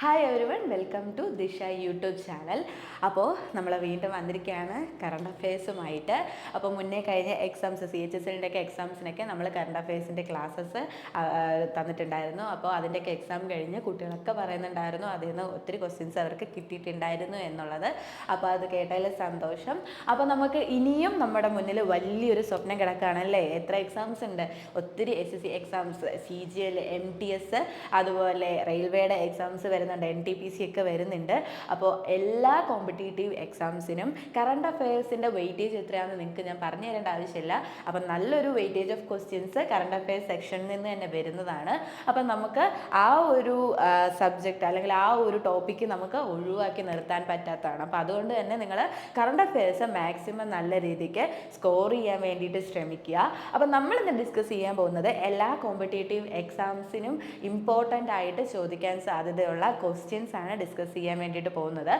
Hi everyone, welcome to Disha YouTube channel. അപ്പോൾ നമ്മൾ വീണ്ടും വന്നിരിക്കുകയാണ് കറണ്ട് അഫെയർസുമായിട്ട്. അപ്പോൾ മുന്നേ കഴിഞ്ഞ എക്സാംസ് CHSLൻ്റെയൊക്കെ എക്സാംസിനൊക്കെ നമ്മൾ കറണ്ട് അഫെയർസിൻ്റെ ക്ലാസ്സസ് തന്നിട്ടുണ്ടായിരുന്നു. അപ്പോൾ അതിൻ്റെയൊക്കെ എക്സാം കഴിഞ്ഞ് കുട്ടികളൊക്കെ പറയുന്നുണ്ടായിരുന്നു അതിൽ നിന്ന് ഒത്തിരി ക്വസ്റ്റ്യൻസ് അവർക്ക് കിട്ടിയിട്ടുണ്ടായിരുന്നു എന്നുള്ളത്. അപ്പോൾ അത് കേട്ടതിൽ സന്തോഷം. അപ്പോൾ നമുക്ക് ഇനിയും നമ്മുടെ മുന്നിൽ വലിയൊരു സ്വപ്നം കിടക്കുകയാണല്ലേ. എത്ര എക്സാംസ് ഉണ്ട്, ഒത്തിരി SSC എക്സാംസ്, CGL, MTS, അതുപോലെ റെയിൽവേയുടെ എക്സാംസ് വരുന്നുണ്ട്, NTPC ഒക്കെ വരുന്നുണ്ട്. അപ്പോൾ എല്ലാ കോമ്പറ്റേറ്റീവ് എക്സാംസിനും കറണ്ട് അഫെയർസിൻ്റെ വെയിറ്റേജ് എത്രയാണെന്ന് നിങ്ങൾക്ക് ഞാൻ പറഞ്ഞു തരേണ്ട ആവശ്യമില്ല. അപ്പം നല്ലൊരു weightage of questions current affairs സെക്ഷനിൽ നിന്ന് തന്നെ വരുന്നതാണ്. അപ്പം നമുക്ക് ആ ഒരു സബ്ജക്റ്റ് അല്ലെങ്കിൽ ആ ഒരു ടോപ്പിക്ക് നമുക്ക് ഒഴിവാക്കി നിർത്താൻ പറ്റാത്തതാണ്. അപ്പോൾ അതുകൊണ്ട് തന്നെ നിങ്ങൾ കറണ്ട് അഫെയർസ് മാക്സിമം നല്ല രീതിക്ക് സ്കോർ ചെയ്യാൻ വേണ്ടിയിട്ട് ശ്രമിക്കുക. അപ്പം നമ്മളിന്ന് ഡിസ്കസ് ചെയ്യാൻ പോകുന്നത് എല്ലാ കോമ്പറ്റേറ്റീവ് എക്സാംസിനും ഇമ്പോർട്ടൻ്റ് ആയിട്ട് ചോദിക്കാൻ സാധ്യതയുള്ള ക്വസ്റ്റ്യൻസ് ആണ് ഡിസ്കസ് ചെയ്യാൻ വേണ്ടിയിട്ട് പോകുന്നത്.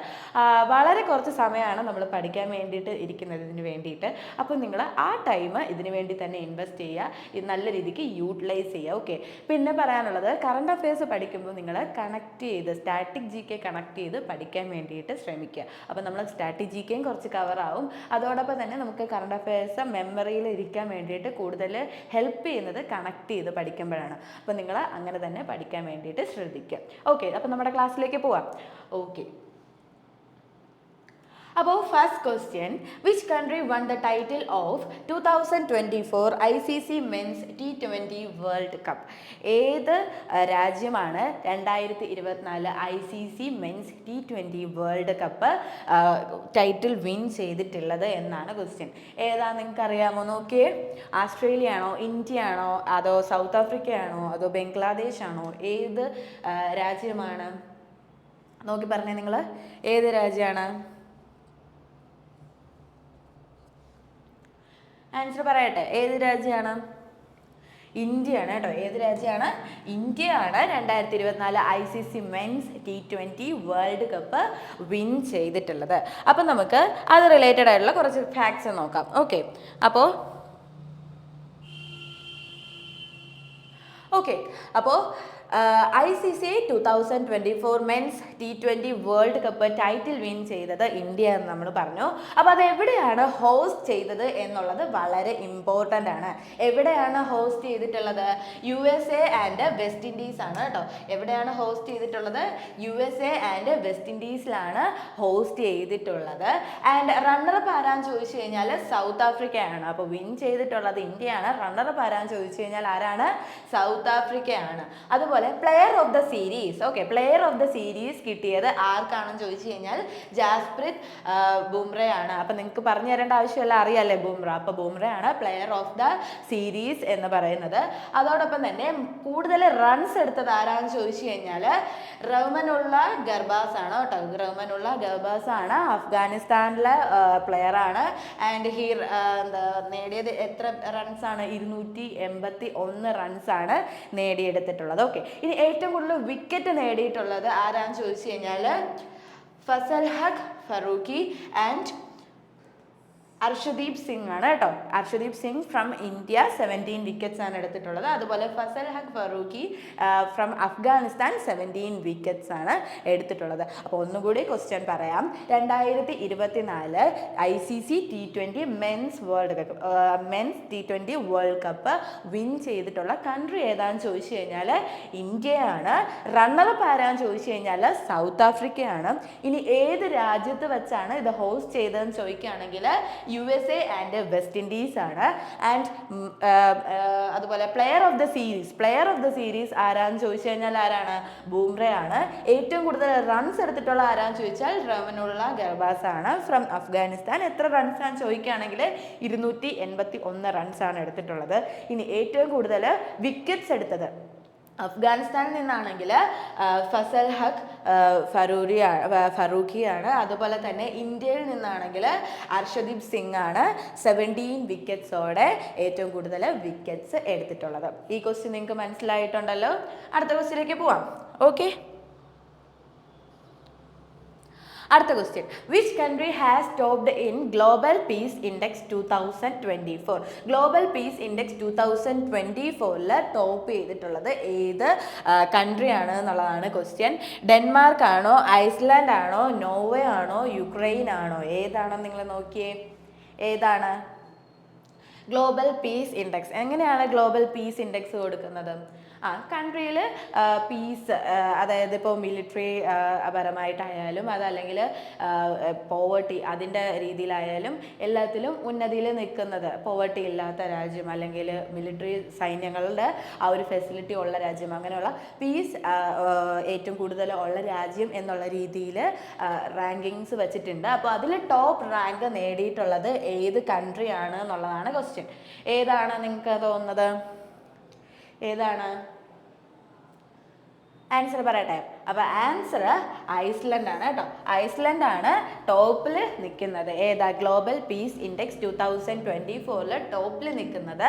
വളരെ കുറച്ച് സമയമാണ് നമ്മൾ പഠിക്കാൻ വേണ്ടിയിട്ട് ഇരിക്കുന്നതിന് വേണ്ടിയിട്ട്. അപ്പോൾ നിങ്ങൾ ആ ടൈം ഇതിന് വേണ്ടി തന്നെ ഇൻവെസ്റ്റ് ചെയ്യുക, നല്ല രീതിക്ക് യൂട്ടിലൈസ് ചെയ്യുക. ഓക്കെ. പിന്നെ പറയാനുള്ളത്, കറണ്ട് അഫെയർസ് പഠിക്കുമ്പോൾ നിങ്ങൾ കണക്ട് ചെയ്ത് സ്റ്റാറ്റിക് GK കണക്ട് ചെയ്ത് പഠിക്കാൻ വേണ്ടിയിട്ട് ശ്രമിക്കുക. അപ്പോൾ നമ്മൾ സ്റ്റാറ്റിക് GKയും കുറച്ച് കവറാവും. അതോടൊപ്പം തന്നെ നമുക്ക് കറണ്ട് അഫെയർസ് മെമ്മറിയിൽ ഇരിക്കാൻ വേണ്ടിയിട്ട് കൂടുതൽ ഹെൽപ്പ് ചെയ്യുന്നത് കണക്ട് ചെയ്ത് പഠിക്കുമ്പോഴാണ്. അപ്പോൾ നിങ്ങൾ അങ്ങനെ തന്നെ പഠിക്കാൻ വേണ്ടിയിട്ട് ശ്രദ്ധിക്കുക. ഓക്കെ. അപ്പോൾ നമ്മുടെ ക്ലാസ്സിലേക്ക് പോവാം. ഓക്കെ. അപ്പോൾ first question, which country one the title of 2024 ICC men's T20 world cup? ഏത് രാജ്യമാണ് 2024 ICC men's T20 world cup title win ചെയ്തിട്ടുള്ളത് എന്നാണ് ക്വസ്റ്റ്യൻ. ഏതാ നിങ്ങൾക്ക് അറിയാമോ? നോക്കിയേ. ആസ്ട്രേലിയ ആണോ, ഇന്ത്യ ആണോ, അതോ സൗത്ത് ആഫ്രിക്ക ആണോ, അതോ ബംഗ്ലാദേശ് ആണോ? ഏത് രാജ്യമാണ്? നോക്കി പറഞ്ഞേ നിങ്ങൾ, ഏത് രാജ്യമാണ്? ആൻസർ പറയട്ടെ. ഏത് രാജ്യമാണ്? ഇന്ത്യയാണ് കേട്ടോ. ഏത് രാജ്യമാണ്? ഇന്ത്യയാണ് 2024 ICC men's T20 world cup win ചെയ്തിട്ടുള്ളത്. അപ്പം നമുക്ക് അത് റിലേറ്റഡ് ആയിട്ടുള്ള കുറച്ച് ഫാക്ട്സ് നോക്കാം. ഓക്കെ. അപ്പോൾ ICC 2024 men's T20 world cup title win ചെയ്തത് ഇന്ത്യ എന്ന് നമ്മൾ പറഞ്ഞു. അപ്പോൾ അത് എവിടെയാണ് ഹോസ്റ്റ് ചെയ്തത് എന്നുള്ളത് വളരെ ഇമ്പോർട്ടൻ്റ് ആണ്. എവിടെയാണ് ഹോസ്റ്റ് ചെയ്തിട്ടുള്ളത്? USA ആൻഡ് വെസ്റ്റ് ഇൻഡീസ് ആണ് കേട്ടോ. എവിടെയാണ് ഹോസ്റ്റ് ചെയ്തിട്ടുള്ളത്? USA ആൻഡ് വെസ്റ്റ് ഇൻഡീസിലാണ് ഹോസ്റ്റ് ചെയ്തിട്ടുള്ളത്. ആൻഡ് റണ്ണറപ്പ് ആരാന്ന് ചോദിച്ചു കഴിഞ്ഞാൽ സൗത്ത് ആഫ്രിക്കയാണ്. അപ്പോൾ വിൻ ചെയ്തിട്ടുള്ളത് ഇന്ത്യയാണ്. റണ്ണറപ്പ് ആരാന്ന് ചോദിച്ചു കഴിഞ്ഞാൽ ആരാണ്? സൗത്ത് ആഫ്രിക്കയാണ്. അതുപോലെ player of the series, okay, player of the series കിട്ടിയത് ആർക്കാണെന്ന് ചോദിച്ചു കഴിഞ്ഞാൽ ജാസ്പ്രീത് ബുംറ ആണ്. അപ്പം നിങ്ങൾക്ക് പറഞ്ഞു തരേണ്ട ആവശ്യമില്ല, അറിയാല്ലേ ബുംറ. അപ്പോൾ ബുംറ ആണ് പ്ലെയർ ഓഫ് ദ സീരീസ് എന്ന് പറയുന്നത്. അതോടൊപ്പം തന്നെ കൂടുതൽ റൺസ് എടുത്തത് ആരാന്ന് ചോദിച്ചു കഴിഞ്ഞാൽ റഹ്മനുള്ള ഗർബാസ് ആണ് കേട്ടോ. റഹ്മനുള്ള ഗർബാസ് ആണ്, അഫ്ഗാനിസ്ഥാനിലെ പ്ലെയർ ആണ്. ആൻഡ് ഹി നേടിയത് എത്ര റൺസ് ആണ്? 281 റൺസ് ആണ് നേടിയെടുത്തിട്ടുള്ളത്. ഓക്കെ. ഇനി ഏറ്റവും കൂടുതൽ വിക്കറ്റ് നേടിയിട്ടുള്ളത് ആരാന്ന് ചോദിച്ചു കഴിഞ്ഞാൽ ഫസൽ ഹഖ് ഫറൂഖി ആൻഡ് അർഷദീപ് സിംഗ് ആണ് കേട്ടോ. Arshdeep Singh from India 17 wickets ആണ് എടുത്തിട്ടുള്ളത്. അതുപോലെ ഫസൽ ഹഖ് ഫറൂഖി ഫ്രം അഫ്ഗാനിസ്ഥാൻ 17 വിക്കറ്റ്സ് ആണ് എടുത്തിട്ടുള്ളത്. അപ്പോൾ ഒന്നുകൂടി ക്വസ്റ്റ്യൻ പറയാം. 2024 ICC T20 men's T20 world cup win ചെയ്തിട്ടുള്ള കൺട്രി ഏതാണെന്ന് ചോദിച്ചു കഴിഞ്ഞാൽ ഇന്ത്യയാണ്. റണ്ണറപ്പ് ആരാന്ന് ചോദിച്ചു കഴിഞ്ഞാൽ സൗത്ത് ആഫ്രിക്കയാണ്. ഇനി ഏത് രാജ്യത്ത് വെച്ചാണ് ഇത് ഹോസ്റ്റ് ചെയ്തതെന്ന് ചോദിക്കുകയാണെങ്കിൽ USA ആൻഡ് വെസ്റ്റ് ഇൻഡീസ് ആണ്. ആൻഡ് അതുപോലെ പ്ലെയർ ഓഫ് ദ സീരീസ് ആരാന്ന് ചോദിച്ചു കഴിഞ്ഞാൽ ആരാണ്? ബുംറയാണ്. ഏറ്റവും കൂടുതൽ റൺസ് എടുത്തിട്ടുള്ള ആരാന്ന് ചോദിച്ചാൽ റഹ്മനുള്ള ഗർബാസ് ആണ് ഫ്രം അഫ്ഗാനിസ്ഥാൻ. എത്ര റൺസ് ആണ് ചോദിക്കുകയാണെങ്കിൽ 281 റൺസ് ആണ് എടുത്തിട്ടുള്ളത്. ഇനി ഏറ്റവും കൂടുതൽ വിക്കറ്റ്സ് എടുത്തത് അഫ്ഗാനിസ്ഥാനിൽ നിന്നാണെങ്കിൽ ഫസൽ ഹഖ് ഫറൂഖിയാണ്. അതുപോലെ തന്നെ ഇന്ത്യയിൽ നിന്നാണെങ്കിൽ അർഷദീപ് സിംഗ് ആണ് 17 വിക്കറ്റ്സോടെ ഏറ്റവും കൂടുതൽ വിക്കറ്റ്സ് എടുത്തിട്ടുള്ളത്. ഈ ക്വസ്റ്റ്യൻ നിങ്ങൾക്ക് മനസ്സിലായിട്ടുണ്ടല്ലോ. അടുത്ത ക്വസ്റ്റ്യനിലേക്ക് പോവാം. ഓക്കെ. അടുത്ത question, which country has topped in global piece index 2024? Global piece index 2024 top ചെയ്തിട്ടുള്ളത് ഏത് കൺട്രി ആണ് എന്നുള്ളതാണ് ക്വസ്റ്റ്യൻ. ഡെൻമാർക്ക് ആണോ, ഐസ്ലാൻഡ് ആണോ, നോർവേ ആണോ, യുക്രൈൻ ആണോ? ഏതാണെന്ന് നിങ്ങൾ നോക്കിയേ, ഏതാണ് ഗ്ലോബൽ പീസ് ഇൻഡെക്സ്? എങ്ങനെയാണ് ഗ്ലോബൽ പീസ് ഇൻഡെക്സ് കൊടുക്കുന്നത്? കൺട്രിയിൽ പീസ്, അതായത് ഇപ്പോൾ മിലിറ്ററി പരമായിട്ടായാലും അതല്ലെങ്കിൽ പോവർട്ടി അതിൻ്റെ രീതിയിലായാലും എല്ലാത്തിലും ഉന്നതിയിൽ നിൽക്കുന്നത് പോവർട്ടി ഇല്ലാത്ത രാജ്യം അല്ലെങ്കിൽ മിലിറ്ററി സൈന്യങ്ങളുടെ ആ ഒരു ഫെസിലിറ്റി ഉള്ള രാജ്യം, അങ്ങനെയുള്ള പീസ് ഏറ്റവും കൂടുതൽ ഉള്ള രാജ്യം എന്നുള്ള രീതിയിൽ റാങ്കിങ്സ് വെച്ചിട്ടുണ്ട്. അപ്പോൾ അതിൽ ടോപ്പ് റാങ്ക് നേടിയിട്ടുള്ളത് ഏത് കൺട്രി ആണ് എന്നുള്ളതാണ് ക്വസ്റ്റ്യൻ. ഏതാണ് നിങ്ങൾക്ക് തോന്നുന്നത്? ഏതാണ് ആൻസർ പറയട്ടെ? അപ്പോൾ ആൻസർ ഐസ്ലൻഡ് ആണ് കേട്ടോ. ഐസ്ലൻഡ് ആണ് ടോപ്പിൽ നിൽക്കുന്നത്. ഏതാ ഗ്ലോബൽ പീസ് ഇൻഡെക്സ് 2024 ടോപ്പിൽ നിൽക്കുന്നത്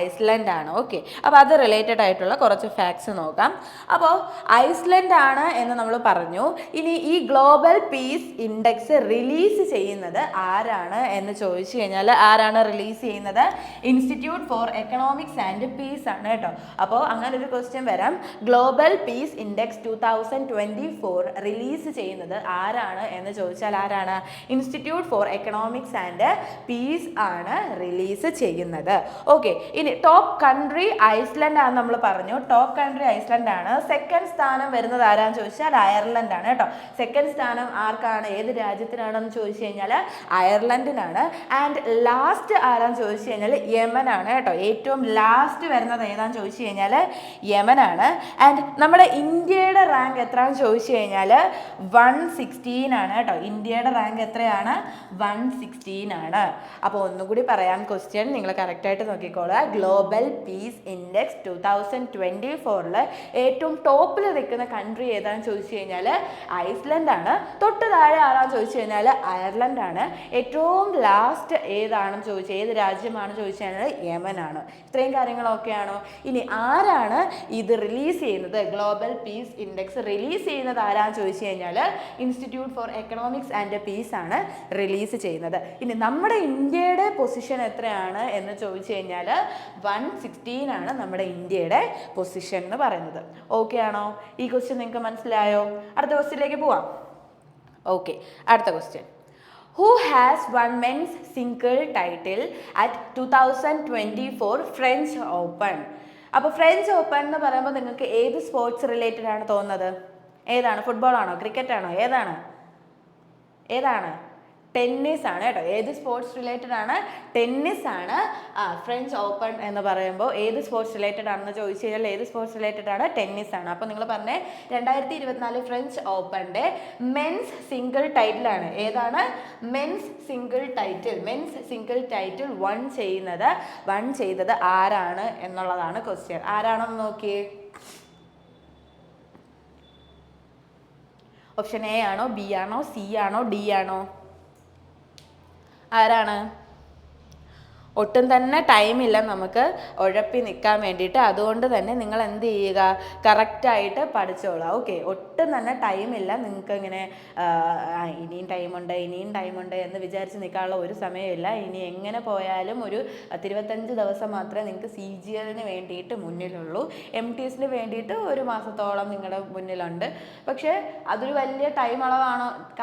ഐസ്ലൻഡ് ആണ്. ഓക്കെ, അപ്പോൾ അത് റിലേറ്റഡ് ആയിട്ടുള്ള കുറച്ച് ഫാക്ട്സ് നോക്കാം. അപ്പോൾ ഐസ്ലൻഡ് ആണ് എന്ന് നമ്മൾ പറഞ്ഞു. ഇനി ഈ ഗ്ലോബൽ പീസ് ഇൻഡെക്സ് റിലീസ് ചെയ്യുന്നത് ആരാണ് എന്ന് ചോദിച്ചു കഴിഞ്ഞാൽ, ആരാണ് റിലീസ് ചെയ്യുന്നത്? Institute four economics and piece ആണ് കേട്ടോ. അപ്പോൾ അങ്ങനെ ഒരു ക്വസ്റ്റ്യൻ വരാം, ഗ്ലോബൽ പീസ് ഇൻഡെക്സ് 2024 റിലീസ് ചെയ്യുന്നത് ആരാണ് എന്ന് ചോദിച്ചാൽ ആരാണ്? Institute four economics and piece ആണ് റിലീസ് ചെയ്യുന്നത്. ഓക്കെ, ഇനി ടോപ്പ് കൺട്രി ഐസ്ലൻഡ് ആണ് നമ്മൾ പറഞ്ഞു. ടോപ്പ് കൺട്രി ഐസ്ലൻഡ് ആണ്. സെക്കൻഡ് സ്ഥാനം വരുന്നത് ആരാന്ന് ചോദിച്ചാൽ അയർലൻഡ് ആണ് കേട്ടോ. സെക്കൻഡ് സ്ഥാനം ആർക്കാണ്, ഏത് രാജ്യത്തിനാണെന്ന് ചോദിച്ചു കഴിഞ്ഞാൽ അയർലൻഡിനാണ്. ആൻഡ് ലാസ്റ്റ് ആരാന്ന് ചോദിച്ചു കഴിഞ്ഞാൽ യമൻ ആണ് കേട്ടോ. ഏറ്റവും ലാസ്റ്റ് വരുന്നത് ഏതാന്ന് ചോദിച്ചു കഴിഞ്ഞാൽ യമൻ ആണ്. ആൻഡ് നമ്മുടെ ഇന്ത്യയുടെ റാങ്ക് എത്രയാണെന്ന് ചോദിച്ചു കഴിഞ്ഞാൽ 116 ആണ് കേട്ടോ. ഇന്ത്യയുടെ റാങ്ക് എത്രയാണ്? 116 ആണ്. അപ്പോൾ ഒന്നുകൂടി പറയാം ക്വസ്റ്റ്യൻ, നിങ്ങൾ കറക്റ്റായിട്ട് നോക്കിക്കോളുക. ഗ്ലോബൽ പീസ് ഇൻഡെക്സ് 2024 ഏറ്റവും ടോപ്പിൽ നിൽക്കുന്ന കൺട്രി ഏതാണെന്ന് ചോദിച്ചു കഴിഞ്ഞാൽ ഐസ്ലൻഡ് ആണ്. തൊട്ട് താഴെ ആരാന്ന് ചോദിച്ചു കഴിഞ്ഞാൽ അയർലൻഡ് ആണ്. ഏറ്റവും ലാസ്റ്റ് ഏതാണെന്ന് ചോദിച്ചാൽ, ഏത് രാജ്യമാണെന്ന് ചോദിച്ചു കഴിഞ്ഞാൽ യമൻ ആണ്. ഇത്രയും കാര്യങ്ങളൊക്കെയാണോ? ഇനി ആരാണ് ഇത് റിലീസ് ചെയ്യുന്നത്? ഗ്ലോബൽ പീസ് ഇൻഡെക്സ് റിലീസ് ചെയ്യുന്നത് ആരാന്ന് ചോദിച്ചു കഴിഞ്ഞാൽ institute four economics and piece ആണ് റിലീസ് ചെയ്യുന്നത്. ഇനി നമ്മുടെ ഇന്ത്യയുടെ പൊസിഷൻ എത്രയാണ് എന്ന് ചോദിച്ചു കഴിഞ്ഞാൽ 116 ആണ് നമ്മുടെ ഇന്ത്യയുടെ പൊസിഷൻ എന്ന് പറയുന്നത്. ഓക്കെ ആണോ? ഈ ക്വസ്റ്റ്യൻ നിങ്ങൾക്ക് മനസ്സിലായോ? അടുത്ത ക്വസ്റ്റ്യനിലേക്ക് പോവാം. ഓക്കെ, അടുത്ത question, who has won men's single title at 2024 French Open? അപ്പോൾ ഫ്രഞ്ച് ഓപ്പൺ എന്ന് പറയുമ്പോൾ നിങ്ങൾക്ക് ഏത് സ്പോർട്സ് റിലേറ്റഡ് ആണ് തോന്നുന്നത്? ഏതാണ്? ഫുട്ബോൾ ആണോ, ക്രിക്കറ്റ് ആണോ, ഏതാണ്? ടെന്നീസ് ആണ് കേട്ടോ. ഏത് സ്പോർട്സ് റിലേറ്റഡ് ആണ്? ടെന്നീസ് ആണ്. ഫ്രഞ്ച് ഓപ്പൺ എന്ന് പറയുമ്പോൾ ഏത് സ്പോർട്സ് റിലേറ്റഡ് ആണെന്ന് ചോദിച്ചു കഴിഞ്ഞാൽ ഏത് സ്പോർട്സ് റിലേറ്റഡ് ആണ്? ടെന്നീസ് ആണ്. അപ്പോൾ നിങ്ങൾ പറഞ്ഞേ 2024 ഫ്രഞ്ച് ഓപ്പണിൻ്റെ മെൻസ് സിംഗിൾ ടൈറ്റിൽ ആണ്. ഏതാണ്? മെൻസ് സിംഗിൾ ടൈറ്റിൽ വൺ ചെയ്തത് ആരാണ് എന്നുള്ളതാണ് ക്വസ്റ്റ്യൻ. ആരാണെന്ന് നോക്കിയേ. ഓപ്ഷൻ എ ആണോ, ബി ആണോ, സി ആണോ, ഡി ആണോ? ആരാണ്? ഒട്ടും തന്നെ ടൈമില്ല നമുക്ക് ഉഴപ്പി നിൽക്കാൻ വേണ്ടിയിട്ട്. അതുകൊണ്ട് തന്നെ നിങ്ങൾ എന്ത് ചെയ്യുക, കറക്റ്റായിട്ട് പഠിച്ചോളാം. ഓക്കെ, ഒട്ടും തന്നെ ടൈമില്ല നിങ്ങൾക്ക്. ഇങ്ങനെ ഇനിയും ടൈമുണ്ട് എന്ന് വിചാരിച്ച് നിൽക്കാനുള്ള ഒരു സമയമില്ല. ഇനി എങ്ങനെ പോയാലും ഒരു 25 ദിവസം മാത്രമേ നിങ്ങൾക്ക് CGL-ന് വേണ്ടിയിട്ട് മുന്നിലുള്ളൂ. MTS-ന് വേണ്ടിയിട്ട് 1 മാസത്തോളം നിങ്ങളുടെ മുന്നിലുണ്ട്. പക്ഷേ അതൊരു വലിയ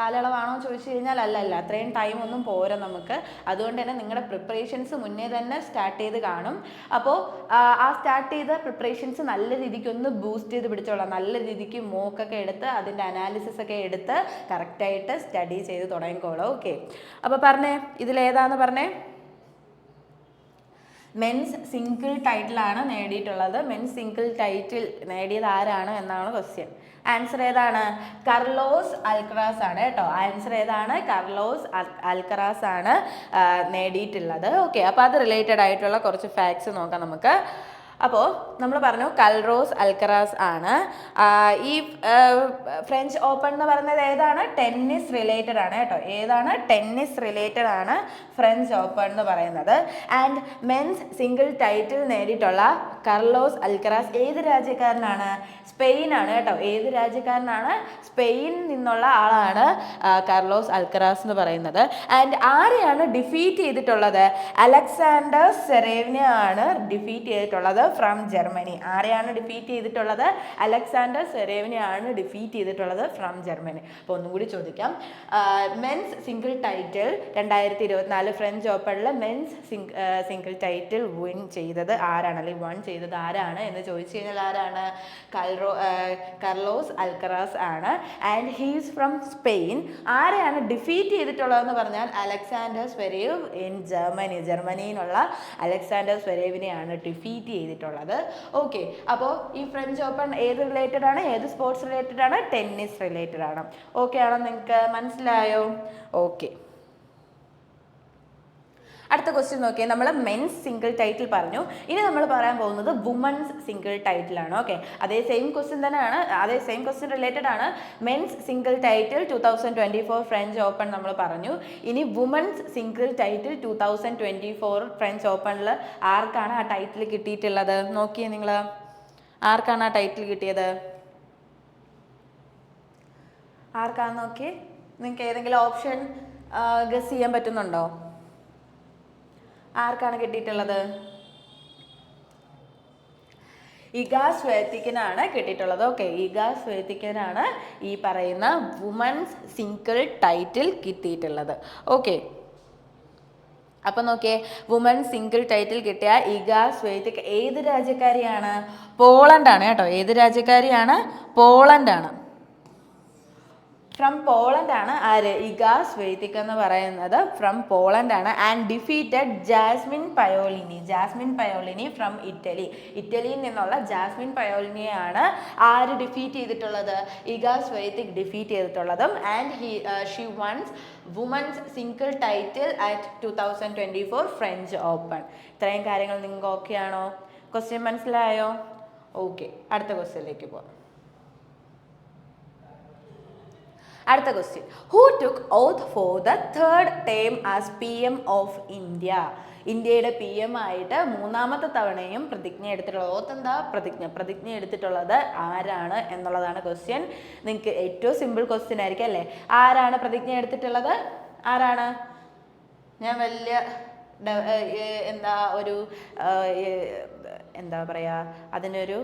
കാലയളവാണോ ചോദിച്ചു കഴിഞ്ഞാൽ അല്ലല്ല, അത്രയും ടൈമൊന്നും പോരാ നമുക്ക്. അതുകൊണ്ട് തന്നെ നിങ്ങളുടെ പ്രിപ്പറേഷൻസ് മുന്നേ തന്നെ സ്റ്റാർട്ട് ചെയ്ത് കാണും. അപ്പോൾ ആ സ്റ്റാർട്ട് ചെയ്ത പ്രിപ്പറേഷൻസ് നല്ല രീതിക്ക് ഒന്ന് ബൂസ്റ്റ് ചെയ്ത് പിടിച്ചോളാം. നല്ല രീതിക്ക് മോക്കൊക്കെ എടുത്ത് അതിൻ്റെ അനാലിസിസ് ഒക്കെ എടുത്ത് കറക്റ്റായിട്ട് സ്റ്റഡി ചെയ്ത് തുടങ്ങിക്കോളാം. ഓക്കെ, അപ്പോൾ പറഞ്ഞേ, ഇതിലേതാന്ന് പറഞ്ഞേ. മെൻസ് സിംഗിൾ ടൈറ്റിലാണ് നേടിയിട്ടുള്ളത്. മെൻസ് സിംഗിൾ ടൈറ്റിൽ നേടിയത് ആരാണ് എന്നാണ് ക്വസ്റ്റ്യൻ. ആൻസർ ഏതാണ്? കാർലോസ് അൽക്കറാസ് ആണ് കേട്ടോ. ആൻസർ ഏതാണ്? കാർലോസ് അൽക്കറാസ് ആണ് നേടിയിട്ടുള്ളത്. ഓക്കെ, അപ്പോൾ അത് റിലേറ്റഡ് ആയിട്ടുള്ള കുറച്ച് ഫാക്ട്സ് നോക്കാം നമുക്ക്. അപ്പോൾ നമ്മൾ പറഞ്ഞു കൽറോസ് അൽക്കറാസ് ആണ്. ഈ ഫ്രഞ്ച് ഓപ്പൺ എന്ന് പറയുന്നത് ഏതാണ്? ടെന്നീസ് റിലേറ്റഡ് ആണ് കേട്ടോ. ഏതാണ്? ടെന്നീസ് റിലേറ്റഡ് ആണ് ഫ്രഞ്ച് ഓപ്പൺ എന്ന് പറയുന്നത്. ആൻഡ് മെൻസ് സിംഗിൾ ടൈറ്റിൽ നേടിയിട്ടുള്ള കർലോസ് അൽക്കറാസ് ഏത് രാജ്യക്കാരനാണ്? സ്പെയിൻ ആണ് കേട്ടോ. ഏത് രാജ്യക്കാരനാണ്? സ്പെയിനിൽ നിന്നുള്ള ആളാണ് കർലോസ് അൽക്കറാസ് എന്ന് പറയുന്നത്. ആൻഡ് ആരെയാണ് ഡിഫീറ്റ് ചെയ്തിട്ടുള്ളത്? അലക്സാണ്ടർ സെറേവിനെ ആണ് ഡിഫീറ്റ് ചെയ്തിട്ടുള്ളത് ഫ്രം ജർമ്മനി. ആരെയാണ് ഡിഫീറ്റ് ചെയ്തിട്ടുള്ളത്? അലക്സാണ്ടർ സെറേവിനെ ആണ് ഡിഫീറ്റ് ചെയ്തിട്ടുള്ളത് ഫ്രം ജർമ്മനി. അപ്പോൾ ഒന്നും കൂടി ചോദിക്കാം. മെൻസ് സിംഗിൾ ടൈറ്റിൽ 2024 ഫ്രഞ്ച് ഓപ്പണിൽ മെൻസ് സിംഗിൾ ടൈറ്റിൽ വിൻ ചെയ്തത് ആരാണ്, അല്ലെങ്കിൽ വൺ ചെയ്തത് ആരാണ് എന്ന് ചോദിച്ചു കഴിഞ്ഞാൽ ആരാണ്? കർലോസ് അൽക്കറാസ് ആണ്. And he's from Spain. ആരെയാണ് ഡിഫീറ്റ് ചെയ്തിട്ടുള്ളതെന്ന് പറഞ്ഞാൽ അലക്സാണ്ടർ സ്വരേവ് ഇൻ ജർമ്മനി. ജർമ്മനിയിലുള്ള അലക്സാണ്ടർ സ്വരേവിനെയാണ് ഡിഫീറ്റ് ചെയ്തിട്ടുള്ളത്. ഓക്കെ, അപ്പോൾ ഈ ഫ്രഞ്ച് ഓപ്പൺ ഏത് റിലേറ്റഡ് ആണ്? ഏത് സ്പോർട്സ് റിലേറ്റഡ് ആണ്? ടെന്നീസ് റിലേറ്റഡ് ആണ്. ഓക്കെ ആണോ? നിങ്ങൾക്ക് മനസ്സിലായോ? ഓക്കെ, അടുത്ത ക്വസ്റ്റ്യൻ നോക്കിയേ. നമ്മൾ മെൻസ് സിംഗിൾ ടൈറ്റിൽ പറഞ്ഞു. ഇനി നമ്മൾ പറയാൻ പോകുന്നത് വുമൻസ് സിംഗിൾ ടൈറ്റിൽ ആണ്. ഓക്കെ, അതേ സെയിം ക്വസ്റ്റ്യൻ തന്നെയാണ്, അതേ സെയിം ക്വസ്റ്റ്യൻ റിലേറ്റഡ് ആണ്. Men's single title 2024 French open നമ്മൾ പറഞ്ഞു. ഇനി വുമൻസ് സിംഗിൾ ടൈറ്റിൽ 2024 ഫ്രഞ്ച് ഓപ്പണിൽ ആർക്കാണ് ആ ടൈറ്റിൽ കിട്ടിയിട്ടുള്ളത്? നോക്കിയേ നിങ്ങൾ, ആർക്കാണ് ആ ടൈറ്റിൽ കിട്ടിയത്? ആർക്കാന്ന് നോക്കിയേ. നിങ്ങൾക്ക് ഏതെങ്കിലും ഓപ്ഷൻ ഗസ് ചെയ്യാൻ പറ്റുന്നുണ്ടോ? ആർക്കാണ് കിട്ടിയിട്ടുള്ളത്? ഇഗാ സ്വേത്തിക്കിനാണ് കിട്ടിയിട്ടുള്ളത്. ഓക്കെ, ഇഗാ സ്വേത്തിക്കിനാണ് ഈ പറയുന്ന വുമൻസ് സിംഗിൾ ടൈറ്റിൽ കിട്ടിയിട്ടുള്ളത്. ഓക്കെ, അപ്പം നോക്കിയേ, വുമൻ സിംഗിൾ ടൈറ്റിൽ കിട്ടിയ ഇഗാ സ്വേത്തിക് ഏത് രാജ്യക്കാരിയാണ്? പോളണ്ടാണ് കേട്ടോ. ഏത് രാജ്യക്കാരിയാണ്? പോളണ്ടാണ്. ഫ്രം പോളണ്ട് ആണ് ആര്? ഇഗാ സ്വേത്തിക് എന്ന് പറയുന്നത് ഫ്രം പോളണ്ട് ആണ്. And defeated Jasmine Paolini. Jasmine Paolini from Italy. ഇറ്റലിയിൽ നിന്നുള്ള ജാസ്മിൻ പയോലിനിയാണ് ആര് ഡിഫീറ്റ് ചെയ്തിട്ടുള്ളത്? ഇഗാ സ്വേത്തിക് ഡിഫീറ്റ് ചെയ്തിട്ടുള്ളതും. And she wins women's single title at 2024 French open. ഇത്രയും കാര്യങ്ങൾ നിങ്ങൾക്ക് ഓക്കെ ആണോ? ക്വസ്റ്റ്യൻ മനസ്സിലായോ? ഓക്കെ, അടുത്ത ക്വസ്റ്റ്യനിലേക്ക് പോകാം. അടുത്ത question, who took oath for the third time as PM of India? ഇന്ത്യയുടെ PM ആയിട്ട് മൂന്നാമത്തെ തവണയും പ്രതിജ്ഞ എടുത്തിട്ടുള്ളത്. ഓത്ത് എന്താ? പ്രതിജ്ഞ എടുത്തിട്ടുള്ളത് ആരാണ് എന്നുള്ളതാണ് ക്വസ്റ്റ്യൻ. നിങ്ങൾക്ക് ഏറ്റവും സിമ്പിൾ ക്വസ്റ്റ്യൻ ആയിരിക്കും അല്ലേ? ആരാണ് പ്രതിജ്ഞ എടുത്തിട്ടുള്ളത്? ആരാണ്? ഞാൻ വലിയ എന്താ പറയുക, അതിനൊരു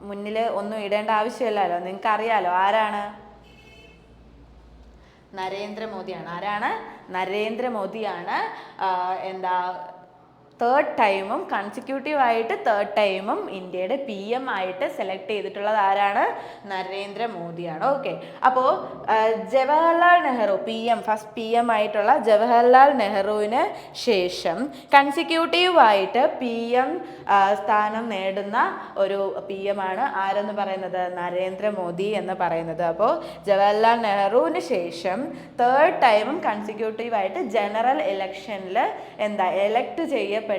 മുന്നിൽ ഒന്നും ഇടേണ്ട ആവശ്യമില്ലല്ലോ, നിങ്ങൾക്ക് അറിയാലോ ആരാണ്? നരേന്ദ്രമോദിയാണ്. ആരാണ്? നരേന്ദ്രമോദിയാണ് തേർഡ് ടൈമും കൺസിക്യൂട്ടീവായിട്ട് തേർഡ് ടൈമും ഇന്ത്യയുടെ PM ആയിട്ട് സെലക്ട് ചെയ്തിട്ടുള്ളത് ആരാണ്? നരേന്ദ്രമോദിയാണ്. ഓക്കെ, അപ്പോൾ ജവഹർലാൽ നെഹ്റു ഫസ്റ്റ് PM ആയിട്ടുള്ള ജവഹർലാൽ നെഹ്റുവിന് ശേഷം കൺസിക്യൂട്ടീവായിട്ട് PM സ്ഥാനം നേടുന്ന ഒരു PM ആണ് ആരെന്ന് പറയുന്നത്? നരേന്ദ്രമോദി എന്ന് പറയുന്നത്. അപ്പോൾ ജവഹർലാൽ നെഹ്റുവിന് ശേഷം തേർഡ് ടൈമും കൺസിക്യൂട്ടീവായിട്ട് ജനറൽ ഇലക്ഷനിൽ എലക്ട് ചെയ്യപ്പെട്ട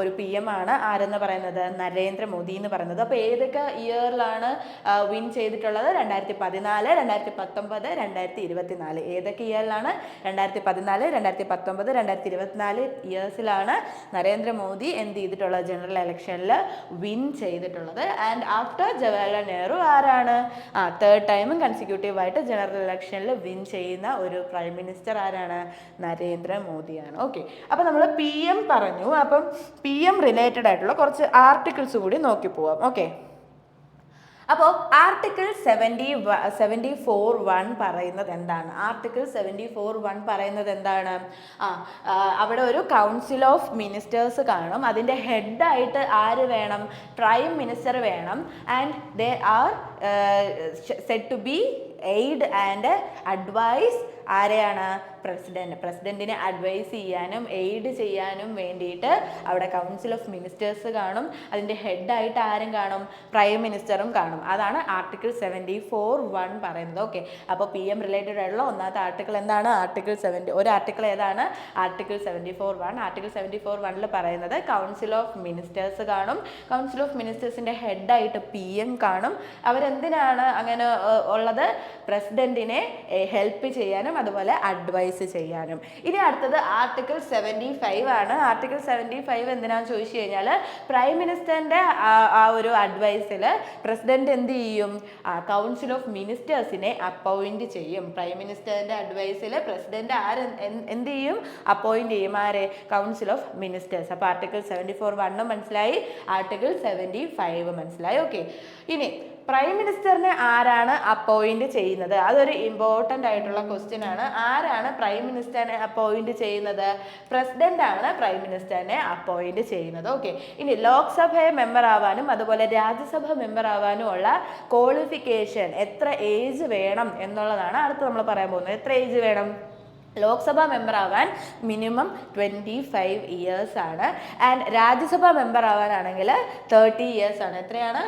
ഒരു PM ആണ് ആരെന്ന് പറയുന്നത്? നരേന്ദ്രമോദി എന്ന് പറയുന്നത്. അപ്പോൾ ഏതൊക്കെ ഇയറിലാണ് വിൻ ചെയ്തിട്ടുള്ളത്? 2014, 2019, 2024. ഏതൊക്കെ ഇയറിലാണ്? 2014, 2019, 2024 ഇയേഴ്സിലാണ് നരേന്ദ്രമോദി എന്ത് ചെയ്തിട്ടുള്ളത്? ജനറൽ ഇലക്ഷനിൽ വിൻ ചെയ്തിട്ടുള്ളത്. ആൻഡ് ആഫ്റ്റർ ജവഹർലാൽ നെഹ്റു ആരാണ്? തേർഡ് ടൈമും കൺസിക്യൂട്ടീവായിട്ട് ജനറൽ ഇലക്ഷനിൽ വിൻ ചെയ്യുന്ന ഒരു പ്രൈം മിനിസ്റ്റർ ആരാണ്? നരേന്ദ്രമോദിയാണ്. ഓക്കെ, അപ്പോൾ നമ്മൾ PM പറഞ്ഞു. അപ്പം PM റിലേറ്റഡ് ആയിട്ടുള്ള കുറച്ച് ആർട്ടിക്കിൾസ് കൂടി നോക്കി പോവാം. ഓക്കെ, അപ്പോൾ ആർട്ടിക്കിൾ 74(1) പറയുന്നത് എന്താണ്? ആർട്ടിക്കിൾ 74(1) പറയുന്നത് എന്താണ്? അവിടെ ഒരു കൗൺസിൽ ഓഫ് മിനിസ്റ്റേഴ്സ് കാണും. അതിൻ്റെ ഹെഡായിട്ട് ആര് വേണം? പ്രൈം മിനിസ്റ്റർ വേണം. And they are said to be aid and advise ആരെയാണ്? പ്രസിഡന്റിനെ അഡ്വൈസ് ചെയ്യാനും എയ്ഡ് ചെയ്യാനും വേണ്ടിയിട്ട് അവിടെ കൗൺസിൽ ഓഫ് മിനിസ്റ്റേഴ്സ് കാണും. അതിൻ്റെ ഹെഡായിട്ട് ആരും കാണും? പ്രൈം മിനിസ്റ്ററും കാണും. അതാണ് ആർട്ടിക്കിൾ 74(1) പറയുന്നത്. ഓക്കെ, അപ്പോൾ PM റിലേറ്റഡ് ആയിട്ടുള്ള ഒന്നാമത്തെ ആർട്ടിക്കിൾ എന്താണ്? ഒരു ആർട്ടിക്കിൾ ഏതാണ്? ആർട്ടിക്കിൾ 74(1). ആർട്ടിക്കിൾ 74(1) പറയുന്നത് കൗൺസിൽ ഓഫ് മിനിസ്റ്റേഴ്സ് കാണും. കൗൺസിൽ ഓഫ് മിനിസ്റ്റേഴ്സിൻ്റെ ഹെഡായിട്ട് PM കാണും. അവരെന്തിനാണ് അങ്ങനെ ഉള്ളത്? പ്രസിഡന്റിനെ ഹെൽപ്പ് ചെയ്യാനും അതുപോലെ അഡ്വൈസ് ചെയ്യാനും. ഇനി അടുത്തത് ആർട്ടിക്കിൾ 75 ആണ്. ആർട്ടിക്കിൾ 75 എന്തിനാണെന്ന് ചോദിച്ചു കഴിഞ്ഞാൽ പ്രൈം മിനിസ്റ്ററിൻ്റെ ആ ഒരു അഡ്വൈസിൽ പ്രസിഡന്റ് എന്ത് ചെയ്യും? കൗൺസിൽ ഓഫ് മിനിസ്റ്റേഴ്സിനെ അപ്പോയിന്റ് ചെയ്യും. പ്രൈം മിനിസ്റ്ററിൻ്റെ അഡ്വൈസിൽ പ്രസിഡന്റ് എന്ത് ചെയ്യും? അപ്പോയിന്റ് ചെയ്യും. ആരെ? Council of ministers. അപ്പോൾ ആർട്ടിക്കിൾ 74(1) മനസ്സിലായി, ആർട്ടിക്കിൾ 75 മനസ്സിലായി. ഓക്കെ, ഇനി പ്രൈം മിനിസ്റ്ററിനെ ആരാണ് അപ്പോയിന്റ് ചെയ്യുന്നത്? അതൊരു ഇമ്പോർട്ടൻ്റ് ആയിട്ടുള്ള ക്വസ്റ്റ്യൻ ആണ്. ആരാണ് പ്രൈം മിനിസ്റ്ററിനെ അപ്പോയിന്റ് ചെയ്യുന്നത്? പ്രസിഡന്റ് ആണ് പ്രൈം മിനിസ്റ്ററിനെ അപ്പോയിന്റ് ചെയ്യുന്നത്. ഓക്കെ, ഇനി ലോക്സഭയെ മെമ്പർ ആവാനും അതുപോലെ രാജ്യസഭ മെമ്പർ ആവാനും ഉള്ള ക്വാളിഫിക്കേഷൻ, എത്ര ഏജ് വേണം എന്നുള്ളതാണ് അടുത്ത് നമ്മൾ പറയാൻ പോകുന്നത്. എത്ര ഏജ് വേണം? ലോക്സഭ മെമ്പർ ആവാൻ മിനിമം 25 ഇയേഴ്സ് ആണ്. ആൻഡ് രാജ്യസഭ മെമ്പർ ആവാനാണെങ്കിൽ 30 ഇയേഴ്സ് ആണ്. എത്രയാണ്?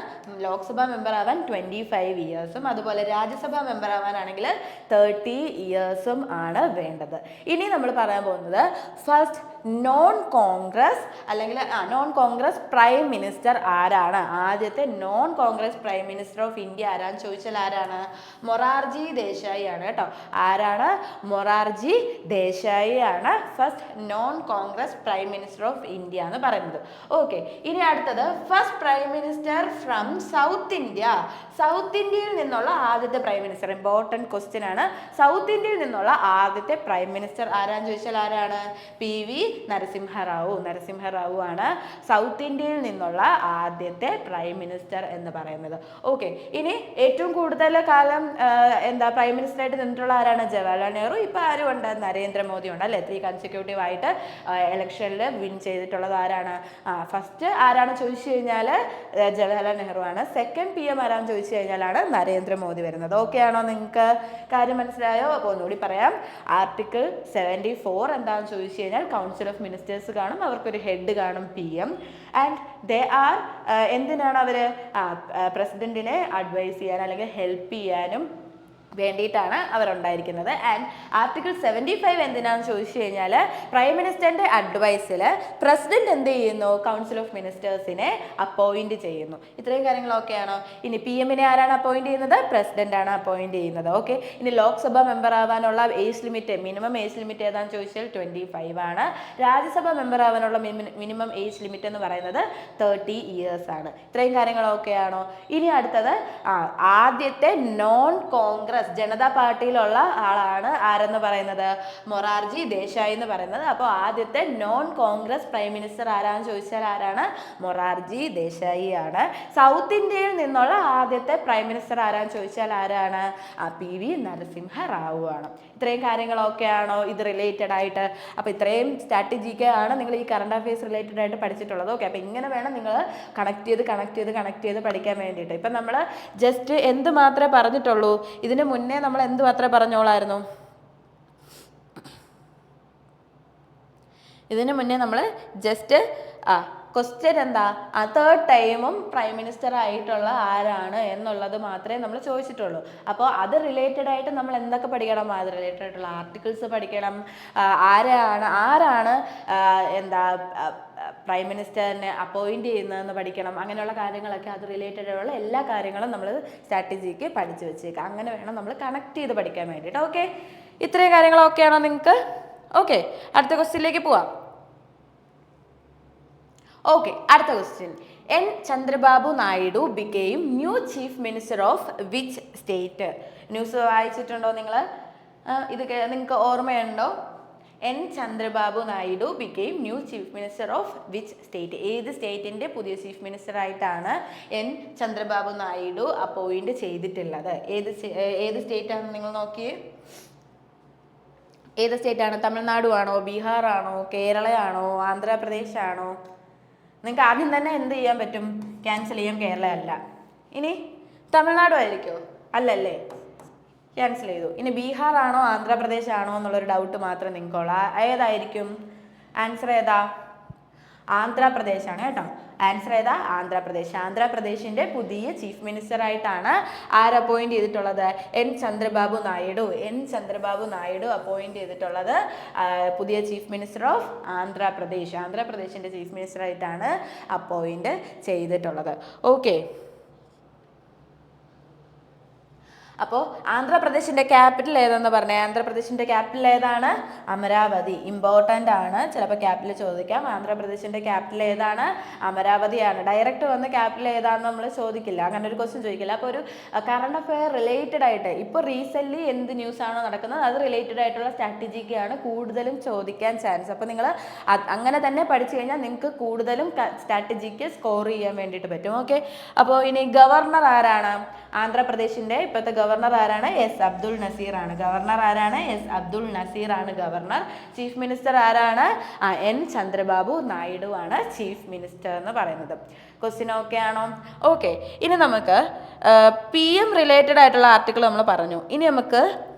ലോക്സഭ മെമ്പർ ആവാൻ 25 ഇയേഴ്സും അതുപോലെ രാജ്യസഭ മെമ്പർ ആവാനാണെങ്കിൽ 30 ഇയേഴ്സും ആണ് വേണ്ടത്. ഇനി നമ്മൾ പറയാൻ പോകുന്നത് ഫസ്റ്റ് നോൺ കോൺഗ്രസ് അല്ലെങ്കിൽ നോൺ കോൺഗ്രസ് പ്രൈം മിനിസ്റ്റർ ആരാണ്? ആദ്യത്തെ non Congress prime minister of India ആരാന്ന് ചോദിച്ചാൽ ആരാണ്? മൊറാർജി ദേശായി ആണ് കേട്ടോ. ആരാണ്? മൊറാർജി ദേശായി ആണ് first non Congress prime minister of India എന്ന് പറയുന്നത്. ഓക്കെ, ഇനി അടുത്തത് first prime minister from south India. South ഇന്ത്യയിൽ നിന്നുള്ള ആദ്യത്തെ പ്രൈം മിനിസ്റ്റർ, ഇമ്പോർട്ടൻറ്റ് ക്വസ്റ്റ്യൻ ആണ്. സൗത്ത് ഇന്ത്യയിൽ നിന്നുള്ള ആദ്യത്തെ പ്രൈം മിനിസ്റ്റർ ആരാന്ന് ചോദിച്ചാൽ ആരാണ്? PV നരസിംഹറാവു ആണ് സൗത്ത് ഇന്ത്യയിൽ നിന്നുള്ള ആദ്യത്തെ പ്രൈം മിനിസ്റ്റർ എന്ന് പറയുന്നത്. ഓക്കെ, ഇനി ഏറ്റവും കൂടുതൽ കാലം പ്രൈം മിനിസ്റ്റർ ആയിട്ട് നിന്നിട്ടുള്ള ആരാണ്? ജവഹർലാൽ നെഹ്റു. ഇപ്പൊ ആരും ഉണ്ട്? നരേന്ദ്രമോദി ഉണ്ട് അല്ലെ? 3 കൺസിക്യൂട്ടീവ് ആയിട്ട് ഇലക്ഷനിൽ വിൻ ചെയ്തിട്ടുള്ളത് ആരാണ്? ഫസ്റ്റ് ആരാണ് ചോദിച്ചു കഴിഞ്ഞാൽ ജവഹർലാൽ നെഹ്റു ആണ്. സെക്കൻഡ് PM ആരാന്ന് ചോദിച്ചു കഴിഞ്ഞാലാണ് നരേന്ദ്രമോദി വരുന്നത്. ഓക്കെ ആണോ? നിങ്ങൾക്ക് കാര്യം മനസ്സിലായോ? അപ്പോൾ ഒന്നുകൂടി പറയാം. ആർട്ടിക്കിൾ 74 എന്താണെന്ന് ചോദിച്ചു കഴിഞ്ഞാൽ കൗൺസിൽ ഓഫ് മിനിസ്റ്റേഴ്സ് കാണും. അവർക്കൊരു ഹെഡ് കാണും PM. ആൻഡ് ദേ ആർ എന്തിനാണ് അവർ? പ്രസിഡന്റിനെ അഡ്വൈസ് ചെയ്യാൻ അല്ലെങ്കിൽ ഹെൽപ്പ് ചെയ്യാനും വേണ്ടിയിട്ടാണ് അവരുണ്ടായിരിക്കുന്നത്. ആൻഡ് ആർട്ടിക്കിൾ 75 എന്തിനാണെന്ന് ചോദിച്ചു കഴിഞ്ഞാൽ പ്രൈം മിനിസ്റ്ററിൻ്റെ അഡ്വൈസിൽ പ്രസിഡന്റ് എന്ത് ചെയ്യുന്നു? കൗൺസിൽ ഓഫ് മിനിസ്റ്റേഴ്സിനെ അപ്പോയിന്റ് ചെയ്യുന്നു. ഇത്രയും കാര്യങ്ങളൊക്കെയാണോ? ഇനി PMനെ ആരാണ് അപ്പോയിന്റ് ചെയ്യുന്നത്? പ്രസിഡന്റ് ആണ് അപ്പോയിന്റ് ചെയ്യുന്നത്. ഓക്കെ, ഇനി ലോക്സഭ മെമ്പർ ആവാനുള്ള age limit, minimum age limit ഏതാണെന്ന് ചോദിച്ചാൽ 25 ആണ്. രാജ്യസഭ മെമ്പർ ആവാനുള്ള മിനിമം ഏജ് ലിമിറ്റ് എന്ന് പറയുന്നത് 30 ഇയേഴ്സ് ആണ്. ഇത്രയും കാര്യങ്ങളൊക്കെയാണോ? ഇനി അടുത്തത് ആദ്യത്തെ നോൺ കോൺഗ്രസ് ജനതാ പാർട്ടിയിലുള്ള ആളാണ് ആരെന്ന് പറയുന്നത്? മൊറാർജി ദേശായി എന്ന് പറയുന്നത്. അപ്പോൾ ആദ്യത്തെ നോൺ കോൺഗ്രസ് പ്രൈം മിനിസ്റ്റർ ആരാന്ന് ചോദിച്ചാൽ ആരാണ്? മൊറാർജി ദേശായി ആണ്. സൗത്ത് ഇന്ത്യയിൽ നിന്നുള്ള ആദ്യത്തെ പ്രൈം മിനിസ്റ്റർ ആരാന്ന് ചോദിച്ചാൽ ആരാണ്? PV നരസിംഹറാവു ആണ്. ഇത്രയും കാര്യങ്ങളൊക്കെയാണോ ഇത് റിലേറ്റഡ് ആയിട്ട്? അപ്പോൾ ഇത്രയും സ്ട്രാറ്റജിക്ക് ആണ് നിങ്ങൾ ഈ കറണ്ട് അഫയേഴ്സ് റിലേറ്റഡ് ആയിട്ട് പഠിച്ചിട്ടുള്ളത്. ഓക്കെ, അപ്പോൾ ഇങ്ങനെ വേണം നിങ്ങൾ കണക്ട് ചെയ്ത് പഠിക്കാൻ വേണ്ടിയിട്ട്. ഇപ്പം നമ്മൾ ജസ്റ്റ് എന്ത് മാത്രമേ പറഞ്ഞിട്ടുള്ളൂ? ഇതിന് മുന്നേ നമ്മൾ എന്ത് മാത്രമേ പറഞ്ഞോളായിരുന്നു? ഇതിന് മുന്നേ നമ്മൾ ജസ്റ്റ് ക്വസ്റ്റ്യൻ എന്താ? തേർഡ് ടൈമും പ്രൈം മിനിസ്റ്റർ ആയിട്ടുള്ള ആരാണ് എന്നുള്ളത് മാത്രമേ നമ്മൾ ചോദിച്ചിട്ടുള്ളൂ. അപ്പോൾ അത് റിലേറ്റഡ് ആയിട്ട് നമ്മൾ എന്തൊക്കെ പഠിക്കണം? അത് റിലേറ്റഡ് ആയിട്ടുള്ള ആർട്ടിക്കിൾസ് പഠിക്കണം. ആരാണ് പ്രൈം മിനിസ്റ്ററിനെ അപ്പോയിന്റ് ചെയ്യുന്നതെന്ന് പഠിക്കണം. അങ്ങനെയുള്ള കാര്യങ്ങളൊക്കെ അത് റിലേറ്റഡ് ആയിട്ടുള്ള എല്ലാ കാര്യങ്ങളും നമ്മൾ സ്ട്രാറ്റജിക്ക് പഠിച്ചു വെച്ചേക്കാം. അങ്ങനെ വേണം നമ്മൾ കണക്ട് ചെയ്ത് പഠിക്കാൻ വേണ്ടിയിട്ട്. ഓക്കെ, ഇത്രയും കാര്യങ്ങളൊക്കെയാണോ നിങ്ങൾക്ക്? ഓക്കെ, അടുത്ത ക്വസ്റ്റ്യനിലേക്ക് പോവാം. ഓക്കെ, അടുത്ത question. N. Chandrababu Naidu became new chief minister of which state? News വായിച്ചിട്ടുണ്ടോ നിങ്ങൾ? ഇത് നിങ്ങൾക്ക് ഓർമ്മയുണ്ടോ? N. Chandrababu Naidu became new chief minister of which state? ഏത് സ്റ്റേറ്റിൻ്റെ പുതിയ ചീഫ് മിനിസ്റ്റർ ആയിട്ടാണ് N. Chandrababu Naidu അപ്പോയിന്റ് ചെയ്തിട്ടുള്ളത്? ഏത് സ്റ്റേറ്റ് ആണെന്ന് നിങ്ങൾ നോക്കിയേ. ഏത് സ്റ്റേറ്റ് ആണ്? തമിഴ്നാടു ആണോ? ബീഹാർ ആണോ? കേരളയാണോ? ആന്ധ്രാപ്രദേശ് ആണോ? നിങ്ങൾക്ക് ആദ്യം തന്നെ എന്ത് ചെയ്യാൻ പറ്റും? ക്യാൻസൽ ചെയ്യാം. കേരള അല്ല. ഇനി തമിഴ്നാടു ആയിരിക്കുമോ? അല്ലല്ലേ. ക്യാൻസൽ ചെയ്തു. ഇനി ബീഹാർ ആണോ ആന്ധ്രാപ്രദേശ് ആണോ എന്നുള്ളൊരു ഡൗട്ട് മാത്രം നിങ്ങൾക്കുള്ള. ഏതായിരിക്കും ആൻസർ? ഏതാ? ആന്ധ്രാപ്രദേശാണ് കേട്ടോ. ആൻസർ ഏതാ? ആന്ധ്രാപ്രദേശ്. ആന്ധ്രാപ്രദേശിന്റെ പുതിയ ചീഫ് മിനിസ്റ്റർ ആയിട്ടാണ് ആര് അപ്പോയിന്റ് ചെയ്തിട്ടുള്ളത്? N Chandrababu Naidu. N Chandrababu Naidu appoint ചെയ്തിട്ടുള്ളത് പുതിയ ചീഫ് മിനിസ്റ്റർ ഓഫ് ആന്ധ്രാപ്രദേശ്. ആന്ധ്രാപ്രദേശിന്റെ ചീഫ് മിനിസ്റ്റർ ആയിട്ടാണ് അപ്പോയിന്റ് ചെയ്തിട്ടുള്ളത്. ഓക്കെ. അപ്പോൾ ആന്ധ്രാപ്രദേശിന്റെ ക്യാപിറ്റൽ ഏതെന്ന് പറഞ്ഞേ? ആന്ധ്രാപ്രദേശിന്റെ ക്യാപിറ്റൽ ഏതാണ്? അമരാവതി. ഇമ്പോർട്ടൻ്റ് ആണ്, ചിലപ്പോൾ ക്യാപിറ്റൽ ചോദിക്കാം. ആന്ധ്രാപ്രദേശിന്റെ ക്യാപിറ്റൽ ഏതാണ്? അമരാവതിയാണ്. ഡയറക്റ്റ് വന്ന് ക്യാപിറ്റൽ ഏതാണെന്ന് നമ്മൾ ചോദിക്കില്ല, അങ്ങനെ ഒരു ക്വസ്റ്റ്യൻ ചോദിക്കില്ല. അപ്പോൾ ഒരു കറണ്ട് അഫെയർ റിലേറ്റഡ് ആയിട്ട് ഇപ്പോൾ റീസെൻ്റ്ലി എന്ത് ന്യൂസ് ആണോ നടക്കുന്നത് അത് റിലേറ്റഡ് ആയിട്ടുള്ള സ്ട്രാറ്റജിക്കാണ് കൂടുതലും ചോദിക്കാൻ ചാൻസ്. അപ്പോൾ നിങ്ങൾ അങ്ങനെ തന്നെ പഠിച്ചു കഴിഞ്ഞാൽ നിങ്ങൾക്ക് കൂടുതലും സ്ട്രാറ്റജിക്ക് സ്കോർ ചെയ്യാൻ വേണ്ടിയിട്ട് പറ്റും. ഓക്കെ. അപ്പോൾ ഇനി ഗവർണർ ആരാണ്? ആന്ധ്രാപ്രദേശിന്റെ ഇപ്പോഴത്തെ ഗവർണർ ആരാണ്? എസ് അബ്ദുൾ നസീർ ആണ്. ഗവർണർ ആരാണ്? എസ് അബ്ദുൾ നസീർ ആണ് ഗവർണർ. ചീഫ് മിനിസ്റ്റർ ആരാണ്? എൻ ചന്ദ്രബാബു നായിഡു ആണ് ചീഫ് മിനിസ്റ്റർ എന്ന് പറയുന്നത്. ക്വസ്റ്റ്യൻ ഓക്കെ ആണോ? ഓക്കെ. ഇനി നമുക്ക് PM റിലേറ്റഡ് ആയിട്ടുള്ള ആർട്ടിക്കിൾ നമ്മൾ പറഞ്ഞു. ഇനി നമുക്ക്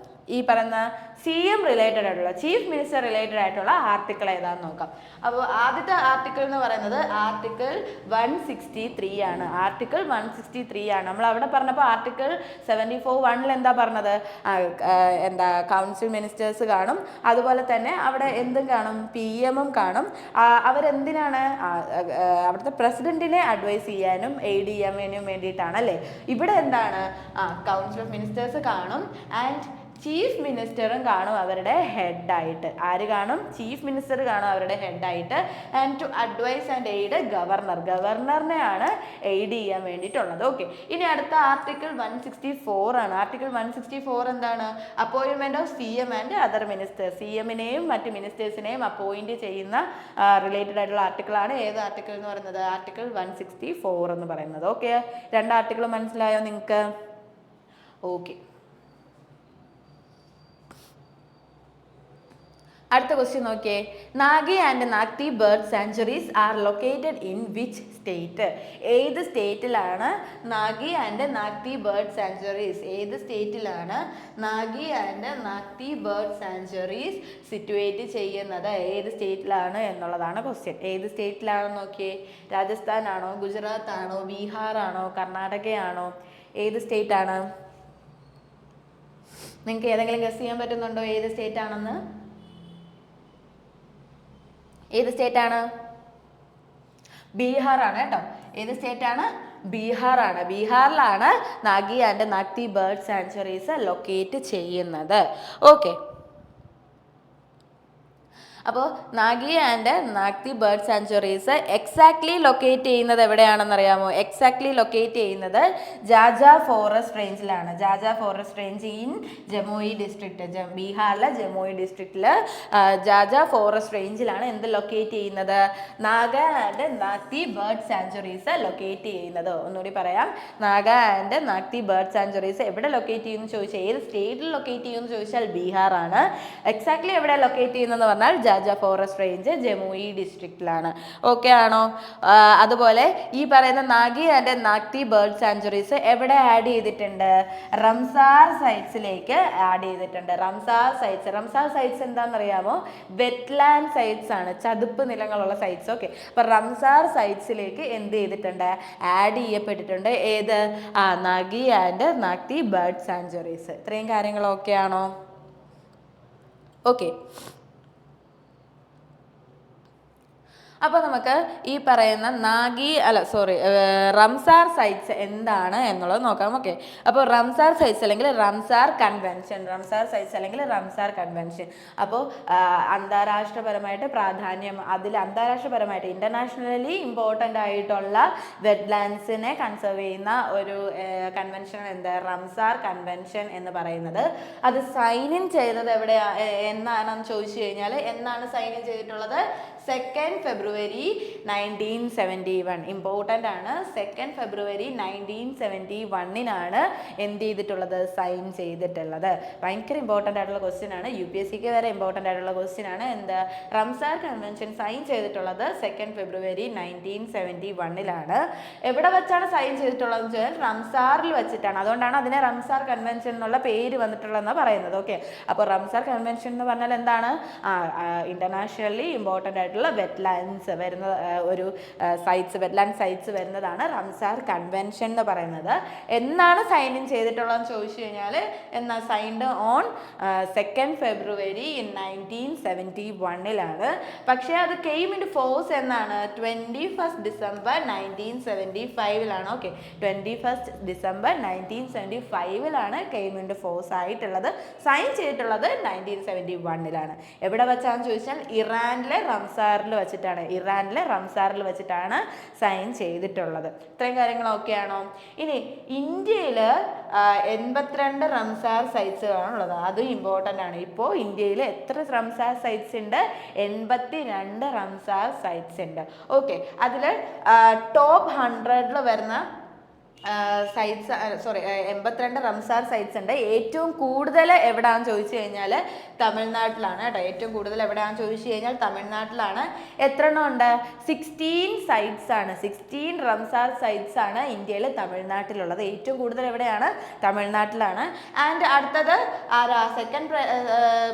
ഈ പറയുന്ന CM റിലേറ്റഡ് ആയിട്ടുള്ള ചീഫ് മിനിസ്റ്റർ റിലേറ്റഡ് ആയിട്ടുള്ള ആർട്ടിക്കിൾ ഏതാണെന്ന് നോക്കാം. അപ്പോൾ ആദ്യത്തെ ആർട്ടിക്കിൾ എന്ന് പറയുന്നത് ആർട്ടിക്കിൾ 163 ആണ്. ആർട്ടിക്കിൾ 163 ആണ്. നമ്മൾ അവിടെ പറഞ്ഞപ്പോൾ ആർട്ടിക്കിൾ 74(1) എന്താ പറഞ്ഞത്? എന്താ കൗൺസിൽ മിനിസ്റ്റേഴ്സ് കാണും, അതുപോലെ തന്നെ അവിടെ എന്തും കാണും? PM കാണും. അവരെന്തിനാണ്? അവിടുത്തെ പ്രസിഡന്റിനെ അഡ്വൈസ് ചെയ്യാനും എയ്ഡ് ചെയ്യാനും വേണ്ടിയിട്ടാണ് അല്ലേ. ഇവിടെ എന്താണ്? കൗൺസിൽ ഓഫ് മിനിസ്റ്റേഴ്സ് കാണും ആൻഡ് ചീഫ് മിനിസ്റ്ററും കാണും അവരുടെ ഹെഡായിട്ട്. ആര് കാണും? ചീഫ് മിനിസ്റ്റർ കാണും അവരുടെ ഹെഡായിട്ട്. And to advise and aid governor. ഗവർണറിനെയാണ് എയ്ഡ് ചെയ്യാൻ വേണ്ടിയിട്ടുള്ളത്. ഓക്കെ. ഇനി അടുത്ത ആർട്ടിക്കിൾ 164 ആണ്. ആർട്ടിക്കിൾ 164 എന്താണ്? അപ്പോയിൻമെന്റ് of CM and other ministers. CMനെയും മറ്റ് മിനിസ്റ്റേഴ്സിനെയും അപ്പോയിന്റ് ചെയ്യുന്ന റിലേറ്റഡ് ആയിട്ടുള്ള ആർട്ടിക്കിളാണ്. ഏത് ആർട്ടിക്കിൾ എന്ന് പറയുന്നത്? ആർട്ടിക്കിൾ 164 എന്ന് പറയുന്നത്. ഓക്കെ. രണ്ട് ആർട്ടിക്കിൾ മനസ്സിലായോ നിങ്ങൾക്ക്? ഓക്കെ. അടുത്ത ക്വസ്റ്റ്യൻ നോക്കിയേ. Nagi and Nagti bird sanctuaries are located in which state? ഏത് സ്റ്റേറ്റിലാണ് Nagi and Nagti bird sanctuaries? ഏത് സ്റ്റേറ്റിലാണ് Nagi and Nagti bird sanctuaries situate ചെയ്യുന്നത്? ഏത് സ്റ്റേറ്റിലാണ് എന്നുള്ളതാണ് ക്വസ്റ്റ്യൻ. ഏത് സ്റ്റേറ്റിലാണെന്ന് നോക്കിയേ. രാജസ്ഥാൻ ആണോ, ഗുജറാത്ത് ആണോ, ബീഹാർ ആണോ, കർണാടകയാണോ? ഏത് സ്റ്റേറ്റ് ആണ്? നിങ്ങൾക്ക് ഏതെങ്കിലും ഗസ് ചെയ്യാൻ പറ്റുന്നുണ്ടോ ഏത് സ്റ്റേറ്റ് ആണെന്ന്? ഏത് സ്റ്റേറ്റ് ആണ്? ബീഹാർ ആണ് കേട്ടോ. ഏത് സ്റ്റേറ്റ് ആണ്? ബീഹാർ ആണ്. ബീഹാറിലാണ് Nagi and Nagti bird sanctuaries locate ചെയ്യുന്നത്. ഓക്കെ. അപ്പോൾ Nagi and Nagti bird sanctuaries exactly locate ചെയ്യുന്നത് എവിടെയാണെന്ന് അറിയാമോ? എക്സാക്ട്ലി ലൊക്കേറ്റ് ചെയ്യുന്നത് ജാജ ഫോറസ്റ്റ് റേഞ്ചിലാണ്. Jaja forest range in Jamui district. ബീഹാറിലെ ജമുയി ഡിസ്ട്രിക്റ്റിൽ ജാജ ഫോറസ്റ്റ് റേഞ്ചിലാണ് എന്ത് ലൊക്കേറ്റ് ചെയ്യുന്നത്? Naga and Nagti bird sanctuaries locate ചെയ്യുന്നത്. ഒന്നുകൂടി പറയാം. Naga and Nagti bird sanctuaries എവിടെ ലൊക്കേറ്റ് ചെയ്യുമെന്ന് ചോദിച്ചാൽ, ഏത് സ്റ്റേറ്റിൽ ലൊക്കേറ്റ് ചെയ്യുമെന്ന് ചോദിച്ചാൽ ബീഹാർ ആണ്. എക്സാക്ട്ലി എവിടെ ലൊക്കേറ്റ് ചെയ്യുന്നതെന്ന് പറഞ്ഞാൽ ജാജ ഫോറസ്റ്റ് റേഞ്ച് ജമുയി ഡിസ്ട്രിക്റ്റിലാണ്. ഓക്കെ ആണോ? അതുപോലെ ഈ പറയുന്ന Nagi and Nagti bird sanctuaries എവിടെ ആഡ് ചെയ്തിട്ടുണ്ട്? റംസാർ സൈറ്റ്സിലേക്ക് ആഡ് ചെയ്തിട്ടുണ്ട്. റംസാർ സൈറ്റ്സ് എന്താണെന്നറിയാമോ? വെറ്റ്ലാൻഡ് സൈറ്റ്സ് ആണ്, ചതുപ്പ് നിലങ്ങളുള്ള സൈറ്റ്സ്. ഓക്കെ. അപ്പോൾ റംസാർ സൈറ്റ്സിലേക്ക് എന്ത് ചെയ്തിട്ടുണ്ട്? ആഡ് ചെയ്യപ്പെട്ടിട്ടുണ്ട്. ഏത്? Nagi and Nagti bird sanctuaries. ഇത്രയും കാര്യങ്ങൾ ഓക്കെ ആണോ? ഓക്കെ. അപ്പോൾ നമുക്ക് ഈ പറയുന്ന റംസാർ സൈറ്റ്സ് എന്താണ് എന്നുള്ളത് നോക്കാം. ഓക്കെ. അപ്പോൾ റംസാർ സൈറ്റ്സ് അല്ലെങ്കിൽ റംസാർ കൺവെൻഷൻ അപ്പോൾ അന്താരാഷ്ട്രപരമായിട്ട് പ്രാധാന്യം, അതിൽ അന്താരാഷ്ട്രപരമായിട്ട് ഇൻ്റർനാഷണലി ഇമ്പോർട്ടൻ്റ് ആയിട്ടുള്ള വെറ്റ്ലാൻഡ്സിനെ കൺസേർവ് ചെയ്യുന്ന ഒരു കൺവെൻഷൻ എന്താ? റംസാർ കൺവെൻഷൻ എന്ന് പറയുന്നത്. അത് സൈൻ ഇൻ ചെയ്തത് എവിടെയാണ് എന്നാണെന്ന് ചോദിച്ചു കഴിഞ്ഞാൽ, എന്നാണ് സൈൻ ഇൻ ചെയ്തിട്ടുള്ളത്? 2 ഫെബ്രുവരി 1971. ഇമ്പോർട്ടൻ്റ് ആണ്. 2 ഫെബ്രുവരി 1971 എന്ത് ചെയ്തിട്ടുള്ളത്? സൈൻ ചെയ്തിട്ടുള്ളത്. ഭയങ്കര ഇമ്പോർട്ടൻ്റ് ആയിട്ടുള്ള ക്വസ്റ്റ്യൻ ആണ്. UPSCക്ക് വരെ ഇമ്പോർട്ടൻ്റ് ആയിട്ടുള്ള ക്വസ്റ്റ്യൻ ആണ്. എന്താ? റംസാർ കൺവെൻഷൻ സൈൻ ചെയ്തിട്ടുള്ളത് 2 ഫെബ്രുവരി 1971. എവിടെ വെച്ചാണ് സൈൻ ചെയ്തിട്ടുള്ളതെന്ന് വെച്ചാൽ റംസാറിൽ വെച്ചിട്ടാണ്. അതുകൊണ്ടാണ് അതിനെ റംസാർ കൺവെൻഷൻ എന്നുള്ള പേര് വന്നിട്ടുള്ളതെന്ന് പറയുന്നത്. ഓക്കെ, അപ്പോൾ റംസാർ കൺവെൻഷൻ എന്ന് പറഞ്ഞാൽ എന്താണ്? ഇന്റർനാഷണലി ഇമ്പോർട്ടൻ്റ് ആയിട്ടുള്ള വെറ്റ്ലാൻഡ്സ് വരുന്ന ഒരു സൈറ്റ്സ്, വെറ്റ്ലാൻഡ് സൈറ്റ്സ് വരുന്നതാണ് റംസാർ കൺവെൻഷൻ എന്ന് പറയുന്നത്. എന്നാണ് സൈൻ ഇൻ ചെയ്തിട്ടുള്ളതെന്ന് ചോദിച്ചു കഴിഞ്ഞാൽ എന്നാ സൈൻഡ് ഓൺ 2 ഫെബ്രുവരി 1971. പക്ഷേ അത് കെയിം ഇൻ ഫോഴ്സ് എന്നാണ്? 21 December 1975. Okay, 21 December 1975 came in force ആയിട്ടുള്ളത്. സൈൻ ചെയ്തിട്ടുള്ളത് 1971. എവിടെ വെച്ചാന്ന് ചോദിച്ചാൽ ഇറാനിലെ റംസാറിൽ വെച്ചിട്ടാണ്. സൈൻ ചെയ്തിട്ടുള്ളത്. ഇത്രയും കാര്യങ്ങൾ ഓക്കെ ആണോ? ഇനി ഇന്ത്യയിൽ 82 റംസാർ സൈറ്റ്സുകളാണുള്ളത്. അതും ഇമ്പോർട്ടൻ്റ് ആണ്. ഇപ്പോൾ ഇന്ത്യയിൽ എത്ര റംസാർ സൈറ്റ്സ് ഉണ്ട്? 82 റംസാർ സൈറ്റ്സ് ഉണ്ട്. ഓക്കെ, അതിൽ ടോപ്പ് 100 വരുന്ന സൈറ്റ്സ് 82 റംസാർ സൈറ്റ്സ് ഉണ്ട്. ഏറ്റവും കൂടുതൽ എവിടെയാണെന്ന് ചോദിച്ചു കഴിഞ്ഞാൽ തമിഴ്നാട്ടിലാണ് കേട്ടോ. ഏറ്റവും കൂടുതൽ എവിടെയാണെന്ന് ചോദിച്ചു കഴിഞ്ഞാൽ തമിഴ്നാട്ടിലാണ്. എത്ര എണ്ണം ഉണ്ട്? 16 സൈറ്റ്സ് ആണ്. 16 റംസാർ സൈറ്റ്സ് ആണ് ഇന്ത്യയിൽ തമിഴ്നാട്ടിലുള്ളത്. ഏറ്റവും കൂടുതൽ എവിടെയാണ്? തമിഴ്നാട്ടിലാണ്. ആൻഡ് അടുത്തത് സെക്കൻഡ്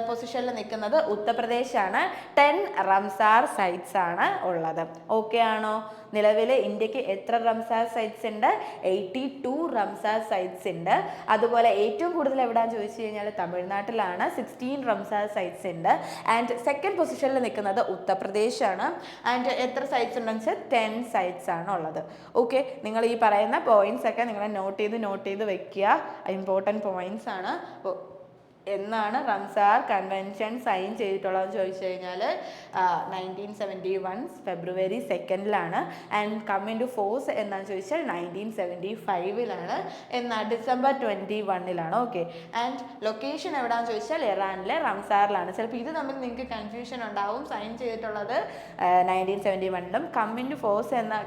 പൊസിഷനിൽ നിൽക്കുന്നത് ഉത്തർപ്രദേശാണ്. 10 റംസാർ സൈറ്റ്സ് ആണ് ഉള്ളത്. ഓക്കെ ആണോ? നിലവിൽ ഇന്ത്യക്ക് എത്ര റംസാർ സൈറ്റ്സ് ഉണ്ട്? 82 റംസാർ സൈറ്റ്സ് ഉണ്ട്. അതുപോലെ ഏറ്റവും കൂടുതൽ എവിടെയാണെന്ന് ചോദിച്ചു കഴിഞ്ഞാൽ തമിഴ്നാട്ടിലാണ്. 16 റംസാർ സൈറ്റ്സ് ഉണ്ട്. ആൻഡ് സെക്കൻഡ് പൊസിഷനിൽ നിൽക്കുന്നത് ഉത്തർപ്രദേശാണ്. ആൻഡ് എത്ര സൈറ്റ്സ് ഉണ്ടെന്ന് വെച്ചാൽ 10 സൈറ്റ്സ് ആണ് ഉള്ളത്. ഓക്കെ, നിങ്ങൾ ഈ പറയുന്ന പോയിന്റ്സ് ഒക്കെ നിങ്ങൾ നോട്ട് ചെയ്ത് വെക്കുക. ഇമ്പോർട്ടൻറ്റ് പോയിന്റ്സ് ആണ്. എന്നാണ് റംസാർ കൺവെൻഷൻ സൈൻ ചെയ്തിട്ടുള്ളതെന്ന് ചോദിച്ചു കഴിഞ്ഞാൽ 1971 February 2 and come into force എന്താണെന്ന് ചോദിച്ചാൽ 1975 എന്നാൽ ഡിസംബർ 21 ഓക്കെ, ആൻഡ് ലൊക്കേഷൻ എവിടെയാണെന്ന് ചോദിച്ചാൽ ഇറാനിലെ റംസാറിലാണ്. ചിലപ്പോൾ ഇത് തമ്മിൽ നിങ്ങൾക്ക് കൺഫ്യൂഷൻ ഉണ്ടാവും. സൈൻ ചെയ്തിട്ടുള്ളത് 1971 കം ഇൻ ടു ഫോഴ്സ് എന്നാണ്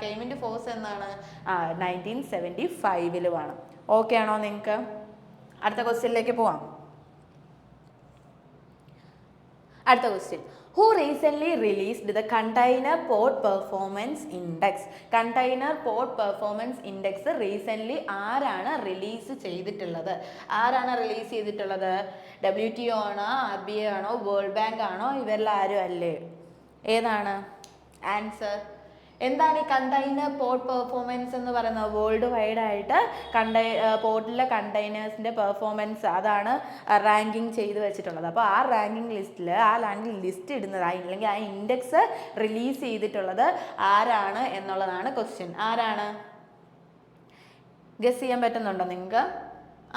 1975 ഓക്കെ ആണോ നിങ്ങൾക്ക്? അടുത്ത ക്വസ്റ്റ്യനിലേക്ക് പോവാം. അടുത്ത question, who recently released the container port performance index? Container port performance index recently ആരാണ് റിലീസ് ചെയ്തിട്ടുള്ളത്? WTO ആണോ, RBI ആണോ, വേൾഡ് ബാങ്ക് ആണോ? ഇവരെല്ലാവരും അല്ലേ? ഏതാണ് ആൻസർ? എന്താണ് ഈ കണ്ടെയ്നർ പോർട്ട് പെർഫോമൻസ് എന്ന് പറയുന്നത്? വേൾഡ് വൈഡ് ആയിട്ട് പോർട്ടിലെ കണ്ടെയ്നേഴ്സിൻ്റെ പെർഫോമൻസ് അതാണ് റാങ്കിങ് ചെയ്ത് വെച്ചിട്ടുള്ളത്. അപ്പോൾ ആ റാങ്കിങ് ലിസ്റ്റ് ഇടുന്നത് അല്ലെങ്കിൽ ആ ഇൻഡെക്സ് റിലീസ് ചെയ്തിട്ടുള്ളത് ആരാണ് എന്നുള്ളതാണ് ക്വസ്റ്റ്യൻ. ആരാണ്? ഗസ് ചെയ്യാൻ പറ്റുന്നുണ്ടോ നിങ്ങൾക്ക്?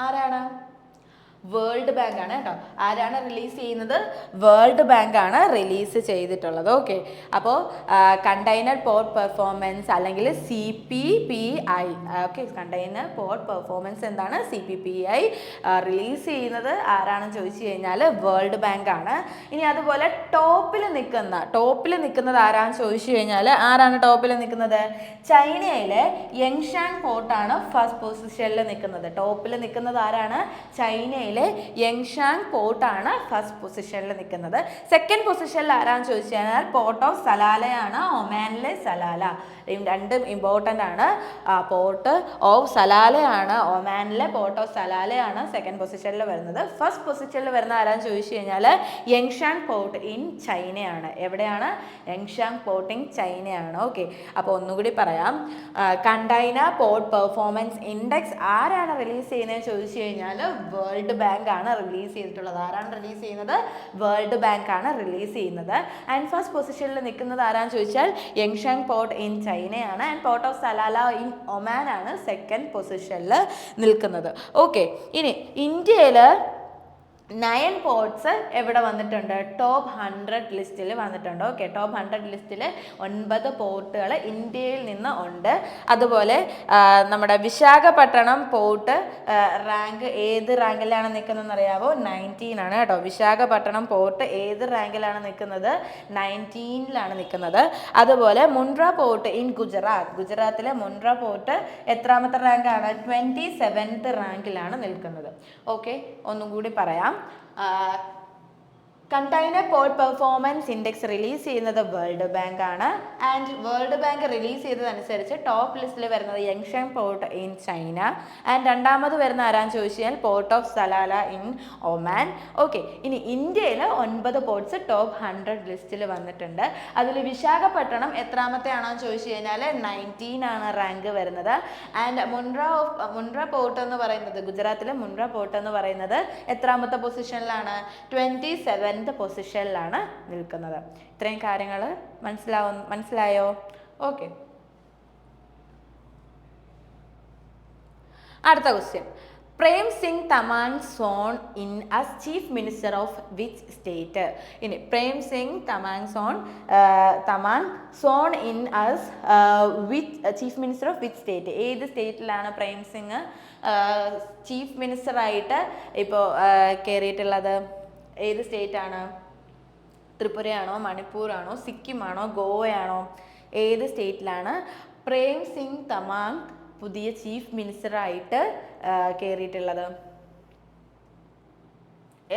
ആരാണ്? വേൾഡ് ബാങ്ക് ആണ് കേട്ടോ. ആരാണ് റിലീസ് ചെയ്യുന്നത്? വേൾഡ് ബാങ്ക് ആണ് റിലീസ് ചെയ്തിട്ടുള്ളത്. ഓക്കെ, അപ്പോൾ കണ്ടെയ്നർ പോർട്ട് പെർഫോമൻസ് അല്ലെങ്കിൽ CPPI. Okay, container port performance എന്താണ്? CPPI റിലീസ് ചെയ്യുന്നത് ആരാണെന്ന് ചോദിച്ചു കഴിഞ്ഞാൽ വേൾഡ് ബാങ്ക് ആണ്. ഇനി അതുപോലെ ടോപ്പിൽ നിൽക്കുന്നത് ആരാണെന്ന് ചോദിച്ചു കഴിഞ്ഞാൽ ആരാണ് ടോപ്പിൽ നിൽക്കുന്നത്? ചൈനയിലെ യങ്ഷാങ് പോർട്ടാണ് ഫസ്റ്റ് പൊസിഷനിൽ നിൽക്കുന്നത്. ടോപ്പിൽ നിൽക്കുന്നത് ആരാണ്? ചൈനയിലെ യങ്ഷാങ് പോർട്ടാണ് ഫസ്റ്റ് പൊസിഷനിൽ നിൽക്കുന്നത്. സെക്കൻഡ് പൊസിഷനിൽ ആരാന്ന് ചോദിച്ചു കഴിഞ്ഞാൽ പോർട്ട് ഓഫ് സലാലയാണ്, ഒമാനിലെ സലാല. രണ്ടും ഇമ്പോർട്ടൻ്റ് ആണ്. പോർട്ട് ഓഫ് സലാലയാണ്, ഒമാനിലെ പോർട്ട് ഓഫ് സലാലയാണ് സെക്കൻഡ് പൊസിഷനിൽ വരുന്നത്. ഫസ്റ്റ് പൊസിഷനിൽ വരുന്ന ആരാന്ന് ചോദിച്ചു കഴിഞ്ഞാൽ യങ്ഷാങ് പോർട്ട് ഇൻ ചൈനയാണ്. എവിടെയാണ്? യങ്ഷാങ് പോർട്ട് ഇൻ ചൈനയാണ്. ഓക്കെ, അപ്പോൾ ഒന്നുകൂടി പറയാം. കണ്ടെയ്നർ പോർട്ട് പെർഫോമൻസ് ഇൻഡെക്സ് ആരാണ് റിലീസ് ചെയ്യുന്നത് ചോദിച്ചു കഴിഞ്ഞാൽ വേൾഡ് ബാങ്ക് ആണ് റിലീസ് ചെയ്തിട്ടുള്ളത്. ആരാണ് റിലീസ് ചെയ്യുന്നത്? വേൾഡ് ബാങ്ക് ആണ് റിലീസ് ചെയ്യുന്നത്. ആൻഡ് ഫസ്റ്റ് പൊസിഷനിൽ നിൽക്കുന്നത് ആരാന്ന് ചോദിച്ചാൽ യങ്ഷാങ് പോർട്ട് ഇൻ ചൈനയാണ്. And port of Salalah in Oman ആണ് സെക്കൻഡ് പൊസിഷനിൽ നിൽക്കുന്നത്. ഓക്കെ, ഇനി ഇന്ത്യയിൽ 9 പോർട്സ് എവിടെ വന്നിട്ടുണ്ട്? ടോപ്പ് 100 ലിസ്റ്റിൽ വന്നിട്ടുണ്ട്. ഓക്കെ, ടോപ്പ് 100 ലിസ്റ്റിൽ 9 പോർട്ടുകൾ ഇന്ത്യയിൽ നിന്ന് ഉണ്ട്. അതുപോലെ നമ്മുടെ വിശാഖപട്ടണം പോർട്ട് റാങ്ക് ഏത് റാങ്കിലാണ് നിൽക്കുന്നതെന്ന് അറിയാവോ? 19 ആണ് കേട്ടോ. വിശാഖപട്ടണം പോർട്ട് ഏത് റാങ്കിലാണ് നിൽക്കുന്നത്? 19ലാണ് നിൽക്കുന്നത്. അതുപോലെ മുണ്ട്ര പോർട്ട് ഇൻ ഗുജറാത്തിലെ മുണ്ട്ര പോർട്ട് എത്രാമത്തെ റാങ്കാണ്? 27th റാങ്കിലാണ് നിൽക്കുന്നത്. ഓക്കെ, ഒന്നും കൂടി പറയാം. Container port performance index release ചെയ്യുന്നത് വേൾഡ് ബാങ്ക് ആണ്. ആൻഡ് വേൾഡ് ബാങ്ക് റിലീസ് ചെയ്തതനുസരിച്ച് ടോപ്പ് ലിസ്റ്റിൽ വരുന്നത് Yangshan port in China. And രണ്ടാമത് വരുന്ന ആരാന്ന് ചോദിച്ചാൽ port of Salalah in Oman. Okay, ഇനി ഇന്ത്യയിൽ 9 പോർട്ട്സ് ടോപ്പ് 100 ലിസ്റ്റിൽ വന്നിട്ടുണ്ട്. അതിൽ വിശാഖപട്ടണം എത്രാമത്തെ ആണെന്ന് ചോദിച്ചു കഴിഞ്ഞാൽ 19 ആണ് റാങ്ക് വരുന്നത്. ആൻഡ് മുണ്ട്ര പോർട്ട് എന്ന് പറയുന്നത്, ഗുജറാത്തിലെ മുണ്ട്ര പോർട്ട് എന്ന് പറയുന്നത് എത്രാമത്തെ പൊസിഷനിലാണ്? 27th പൊസിഷനിലാണ് നിൽക്കുന്നത്. ഇത്രയും കാര്യങ്ങൾ മനസ്സിലായോ? ഓക്കെ, അടുത്ത question. Prem Singh Tamang sworn in as chief minister of which state? ഇനി Prem Singh Tamang sworn in as chief minister of which state? ഏത് സ്റ്റേറ്റിലാണ് പ്രേം സിംഗ് ചീഫ് മിനിസ്റ്ററായിട്ട് ഇപ്പോൾ കയറിയിട്ടുള്ളത്? ഏത് സ്റ്റേറ്റ് ആണ്? ത്രിപുരയാണോ, മണിപ്പൂറാണോ, സിക്കിമാണോ, ഗോവയാണോ? ഏത് സ്റ്റേറ്റിലാണ് പ്രേം സിംഗ് തമാങ് പുതിയ ചീഫ് മിനിസ്റ്ററായിട്ട് കയറിയിട്ടുള്ളത്?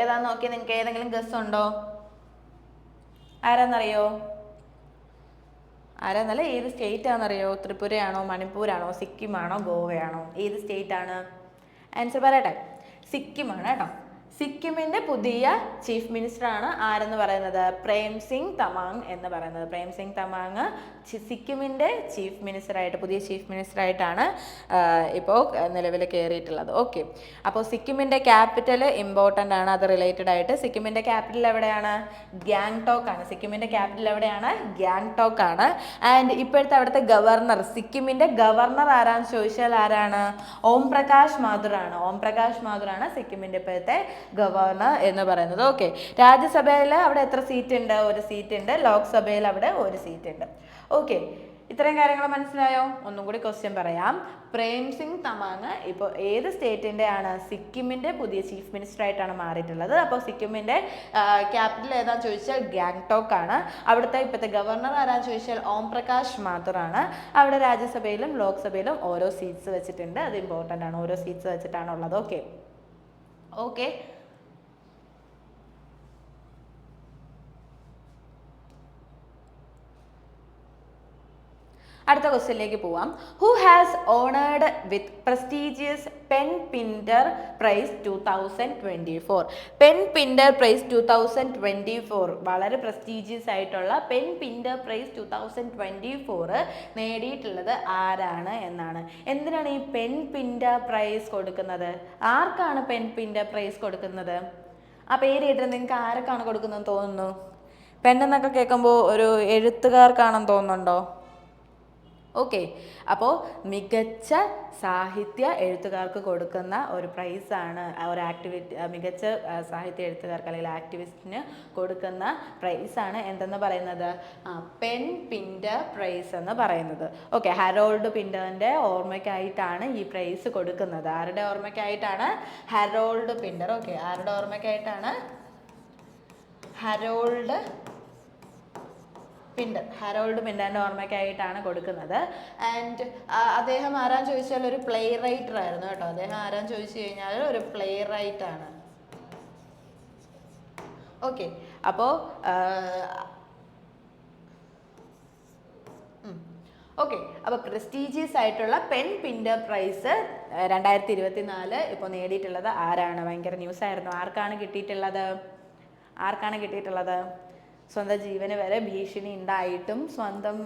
ഏതാന്ന് നോക്കിയാൽ നിങ്ങൾക്ക് ഏതെങ്കിലും ഗസ് ഉണ്ടോ? ആരാന്നറിയോ? ആരാന്നല്ല, ഏത് സ്റ്റേറ്റ് ആണെന്നറിയോ? ത്രിപുരയാണോ, മണിപ്പൂരാണോ, സിക്കിമാണോ, ഗോവയാണോ? ഏത് സ്റ്റേറ്റ് ആണ്? ആൻസർ പറയട്ടെ. സിക്കിമാണ് കേട്ടോ. സിക്കിമിൻ്റെ പുതിയ ചീഫ് മിനിസ്റ്ററാണ് ആരെന്ന് പറയുന്നത്? പ്രേം സിംഗ് തമാങ് എന്ന് പറയുന്നത്. പ്രേം സിംഗ് തമാങ് സിക്കിമിൻ്റെ ചീഫ് മിനിസ്റ്ററായിട്ട്, പുതിയ ചീഫ് മിനിസ്റ്ററായിട്ടാണ് ഇപ്പോൾ നിലവിൽ കയറിയിട്ടുള്ളത്. ഓക്കെ, അപ്പോൾ സിക്കിമിൻ്റെ ക്യാപിറ്റൽ ഇമ്പോർട്ടൻ്റ് ആണ്. അത് റിലേറ്റഡ് ആയിട്ട് സിക്കിമിൻ്റെ ക്യാപിറ്റൽ എവിടെയാണ്? ഗാങ്ടോക്ക് ആണ്. സിക്കിമിൻ്റെ ക്യാപിറ്റൽ എവിടെയാണ്? ഗാങ്ടോക്ക് ആണ്. ആൻഡ് ഇപ്പോഴത്തെ അവിടുത്തെ ഗവർണർ, സിക്കിമിൻ്റെ ഗവർണർ ആരാന്ന് ചോദിച്ചാൽ ആരാണ്? ഓം പ്രകാശ് മാഥുർ ആണ്. ഓം പ്രകാശ് മാഥുർ ആണ് സിക്കിമിൻ്റെ ഇപ്പോഴത്തെ ഗവർണർ എന്ന് പറയുന്നത്. ഓക്കെ, രാജ്യസഭയിൽ അവിടെ എത്ര സീറ്റ് ഉണ്ട്? ഒരു സീറ്റ് ഉണ്ട്. ലോക്സഭയിൽ അവിടെ ഒരു സീറ്റ് ഉണ്ട്. ഓക്കെ, ഇത്രയും കാര്യങ്ങൾ മനസ്സിലായോ? ഒന്നും കൂടി ക്വസ്റ്റ്യൻ പറയാം. പ്രേം സിംഗ് തമാങ് ഇപ്പോൾ ഏത് സ്റ്റേറ്റിൻ്റെ ആണ്? സിക്കിമിൻ്റെ പുതിയ ചീഫ് മിനിസ്റ്റർ ആയിട്ടാണ് മാറിയിട്ടുള്ളത്. അപ്പോൾ സിക്കിമിൻ്റെ ക്യാപിറ്റൽ ഏതാണെന്ന് ചോദിച്ചാൽ ഗാങ്ടോക്ക് ആണ്. അവിടുത്തെ ഇപ്പോഴത്തെ ഗവർണർ ആരാന്ന് ചോദിച്ചാൽ ഓം പ്രകാശ് മാഥുർ ആണ്. അവിടെ രാജ്യസഭയിലും ലോക്സഭയിലും ഓരോ സീറ്റ്സ് വെച്ചിട്ടുണ്ട്. അത് ഇമ്പോർട്ടൻ്റ് ആണ്. ഓരോ സീറ്റ്സ് വെച്ചിട്ടാണ് ഉള്ളത്. ഓക്കെ ഓക്കെ അടുത്ത ക്വസ്റ്റ്യനിലേക്ക് പോവാം. Who has honoured with prestigious PEN Pinter prize 2024? PEN Pinter prize 2024 വളരെ പ്രസ്റ്റീജിയസ് ആയിട്ടുള്ള പെൻ പിൻഡർ പ്രൈസ് 2024 നേടിയിട്ടുള്ളത് ആരാണ് എന്നാണ്. എന്തിനാണ് ഈ പെൻ പിൻഡർ പ്രൈസ് കൊടുക്കുന്നത്? ആർക്കാണ് പെൻ പിൻഡർ പ്രൈസ് കൊടുക്കുന്നത്? ആ പേര് കേട്ടിട്ട് നിങ്ങൾക്ക് ആരൊക്കെയാണ് കൊടുക്കുന്നതെന്ന് തോന്നുന്നു? പെണ്ണെന്നൊക്കെ കേൾക്കുമ്പോൾ ഒരു എഴുത്തുകാർക്കാണെന്ന് തോന്നുന്നുണ്ടോ? ഓക്കെ, അപ്പോൾ മികച്ച സാഹിത്യ എഴുത്തുകാർക്ക് കൊടുക്കുന്ന ഒരു പ്രൈസാണ്, ഒരു മികച്ച സാഹിത്യ എഴുത്തുകാർക്ക് അല്ലെങ്കിൽ ആക്ടിവിസ്റ്റിന് കൊടുക്കുന്ന പ്രൈസാണ് എന്തെന്ന് പറയുന്നത്? പെൻ പിൻഡർ പ്രൈസ് എന്ന് പറയുന്നത്. ഓക്കെ, ഹരോൾഡ് പിൻഡറിൻ്റെ ഓർമ്മയ്ക്കായിട്ടാണ് ഈ പ്രൈസ് കൊടുക്കുന്നത്. ആരുടെ ഓർമ്മയ്ക്കായിട്ടാണ്? Harold Pinter. ഓക്കെ, ആരുടെ ഓർമ്മയ്ക്കായിട്ടാണ്? ഹരോൾഡ് പിൻഡറിൻ്റെ ഓർമ്മയ്ക്കായിട്ടാണ് കൊടുക്കുന്നത്. ആൻഡ് അദ്ദേഹം ആരാന്ന് ചോദിച്ചാൽ ഒരു പ്ലേ റൈറ്റർ ആയിരുന്നു കേട്ടോ. അദ്ദേഹം ആരാന്ന് ചോദിച്ചു കഴിഞ്ഞാൽ ഒരു പ്ലേ റൈറ്റ് ആണ്. ഓക്കെ, അപ്പോൾ പ്രസ്റ്റീജിയസ് ആയിട്ടുള്ള പെൻ പിൻഡർ പ്രൈസ് 2024 ഇപ്പോൾ നേടിയിട്ടുള്ളത് ആരാണ്? ഭയങ്കര ന്യൂസ് ആയിരുന്നു. ആർക്കാണ് കിട്ടിയിട്ടുള്ളത്? സ്വന്തം ജീവന് വരെ ഭീഷണി ഉണ്ടായിട്ടും സ്വന്തം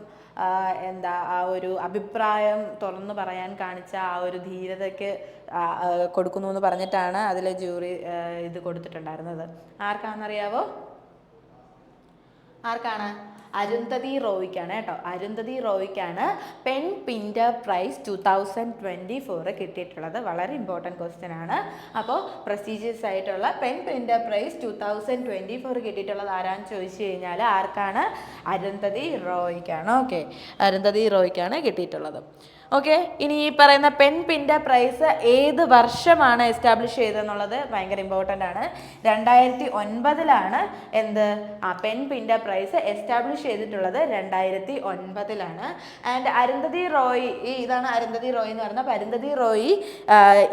ആ ഒരു അഭിപ്രായം തുറന്നു പറയാൻ കാണിച്ച ആ ഒരു ധീരതയ്ക്ക് കൊടുക്കുന്നു എന്ന് പറഞ്ഞിട്ടാണ് അതിലെ ജൂറി ഇത് കൊടുത്തിട്ടുണ്ടായിരുന്നത്. ആർക്കാണെന്നറിയാവോ? ആർക്കാണ്? അരുന്ധതി റോയ്ക്കാണ് കേട്ടോ. അരുന്ധതി റോയ്ക്കാണ് പെൻ പിൻഡർ പ്രൈസ് 2024 കിട്ടിയിട്ടുള്ളത്. വളരെ ഇമ്പോർട്ടൻറ്റ് ക്വസ്റ്റ്യൻ ആണ്. അപ്പോൾ പ്രസ്റ്റീജിയസ് ആയിട്ടുള്ള പെൻ പിൻഡർ പ്രൈസ് 2024 കിട്ടിയിട്ടുള്ളത് ആരാന്ന് ചോദിച്ചു കഴിഞ്ഞാൽ ആർക്കാണ്? അരുന്ധതി റോയ്ക്കാണ്. ഓക്കെ, അരുന്ധതി റോയ്ക്കാണ് കിട്ടിയിട്ടുള്ളത്. ഓക്കെ, ഇനി ഈ പറയുന്ന പെൻ പിൻഡർ പ്രൈസ് ഏത് വർഷമാണ് എസ്റ്റാബ്ലിഷ് ചെയ്തതെന്നുള്ളത് ഭയങ്കര ഇമ്പോർട്ടൻ്റ് ആണ്. 2009 എന്ത് പെൻ പിൻഡർ പ്രൈസ് എസ്റ്റാബ്ലിഷ് ചെയ്തിട്ടുള്ളത് 2009. ആൻഡ് അരുന്ധതി റോയ്, ഇതാണ് അരുന്ധതി റോയ് എന്ന് പറയുന്നത്. അപ്പോൾ അരുന്ധതി റോയ്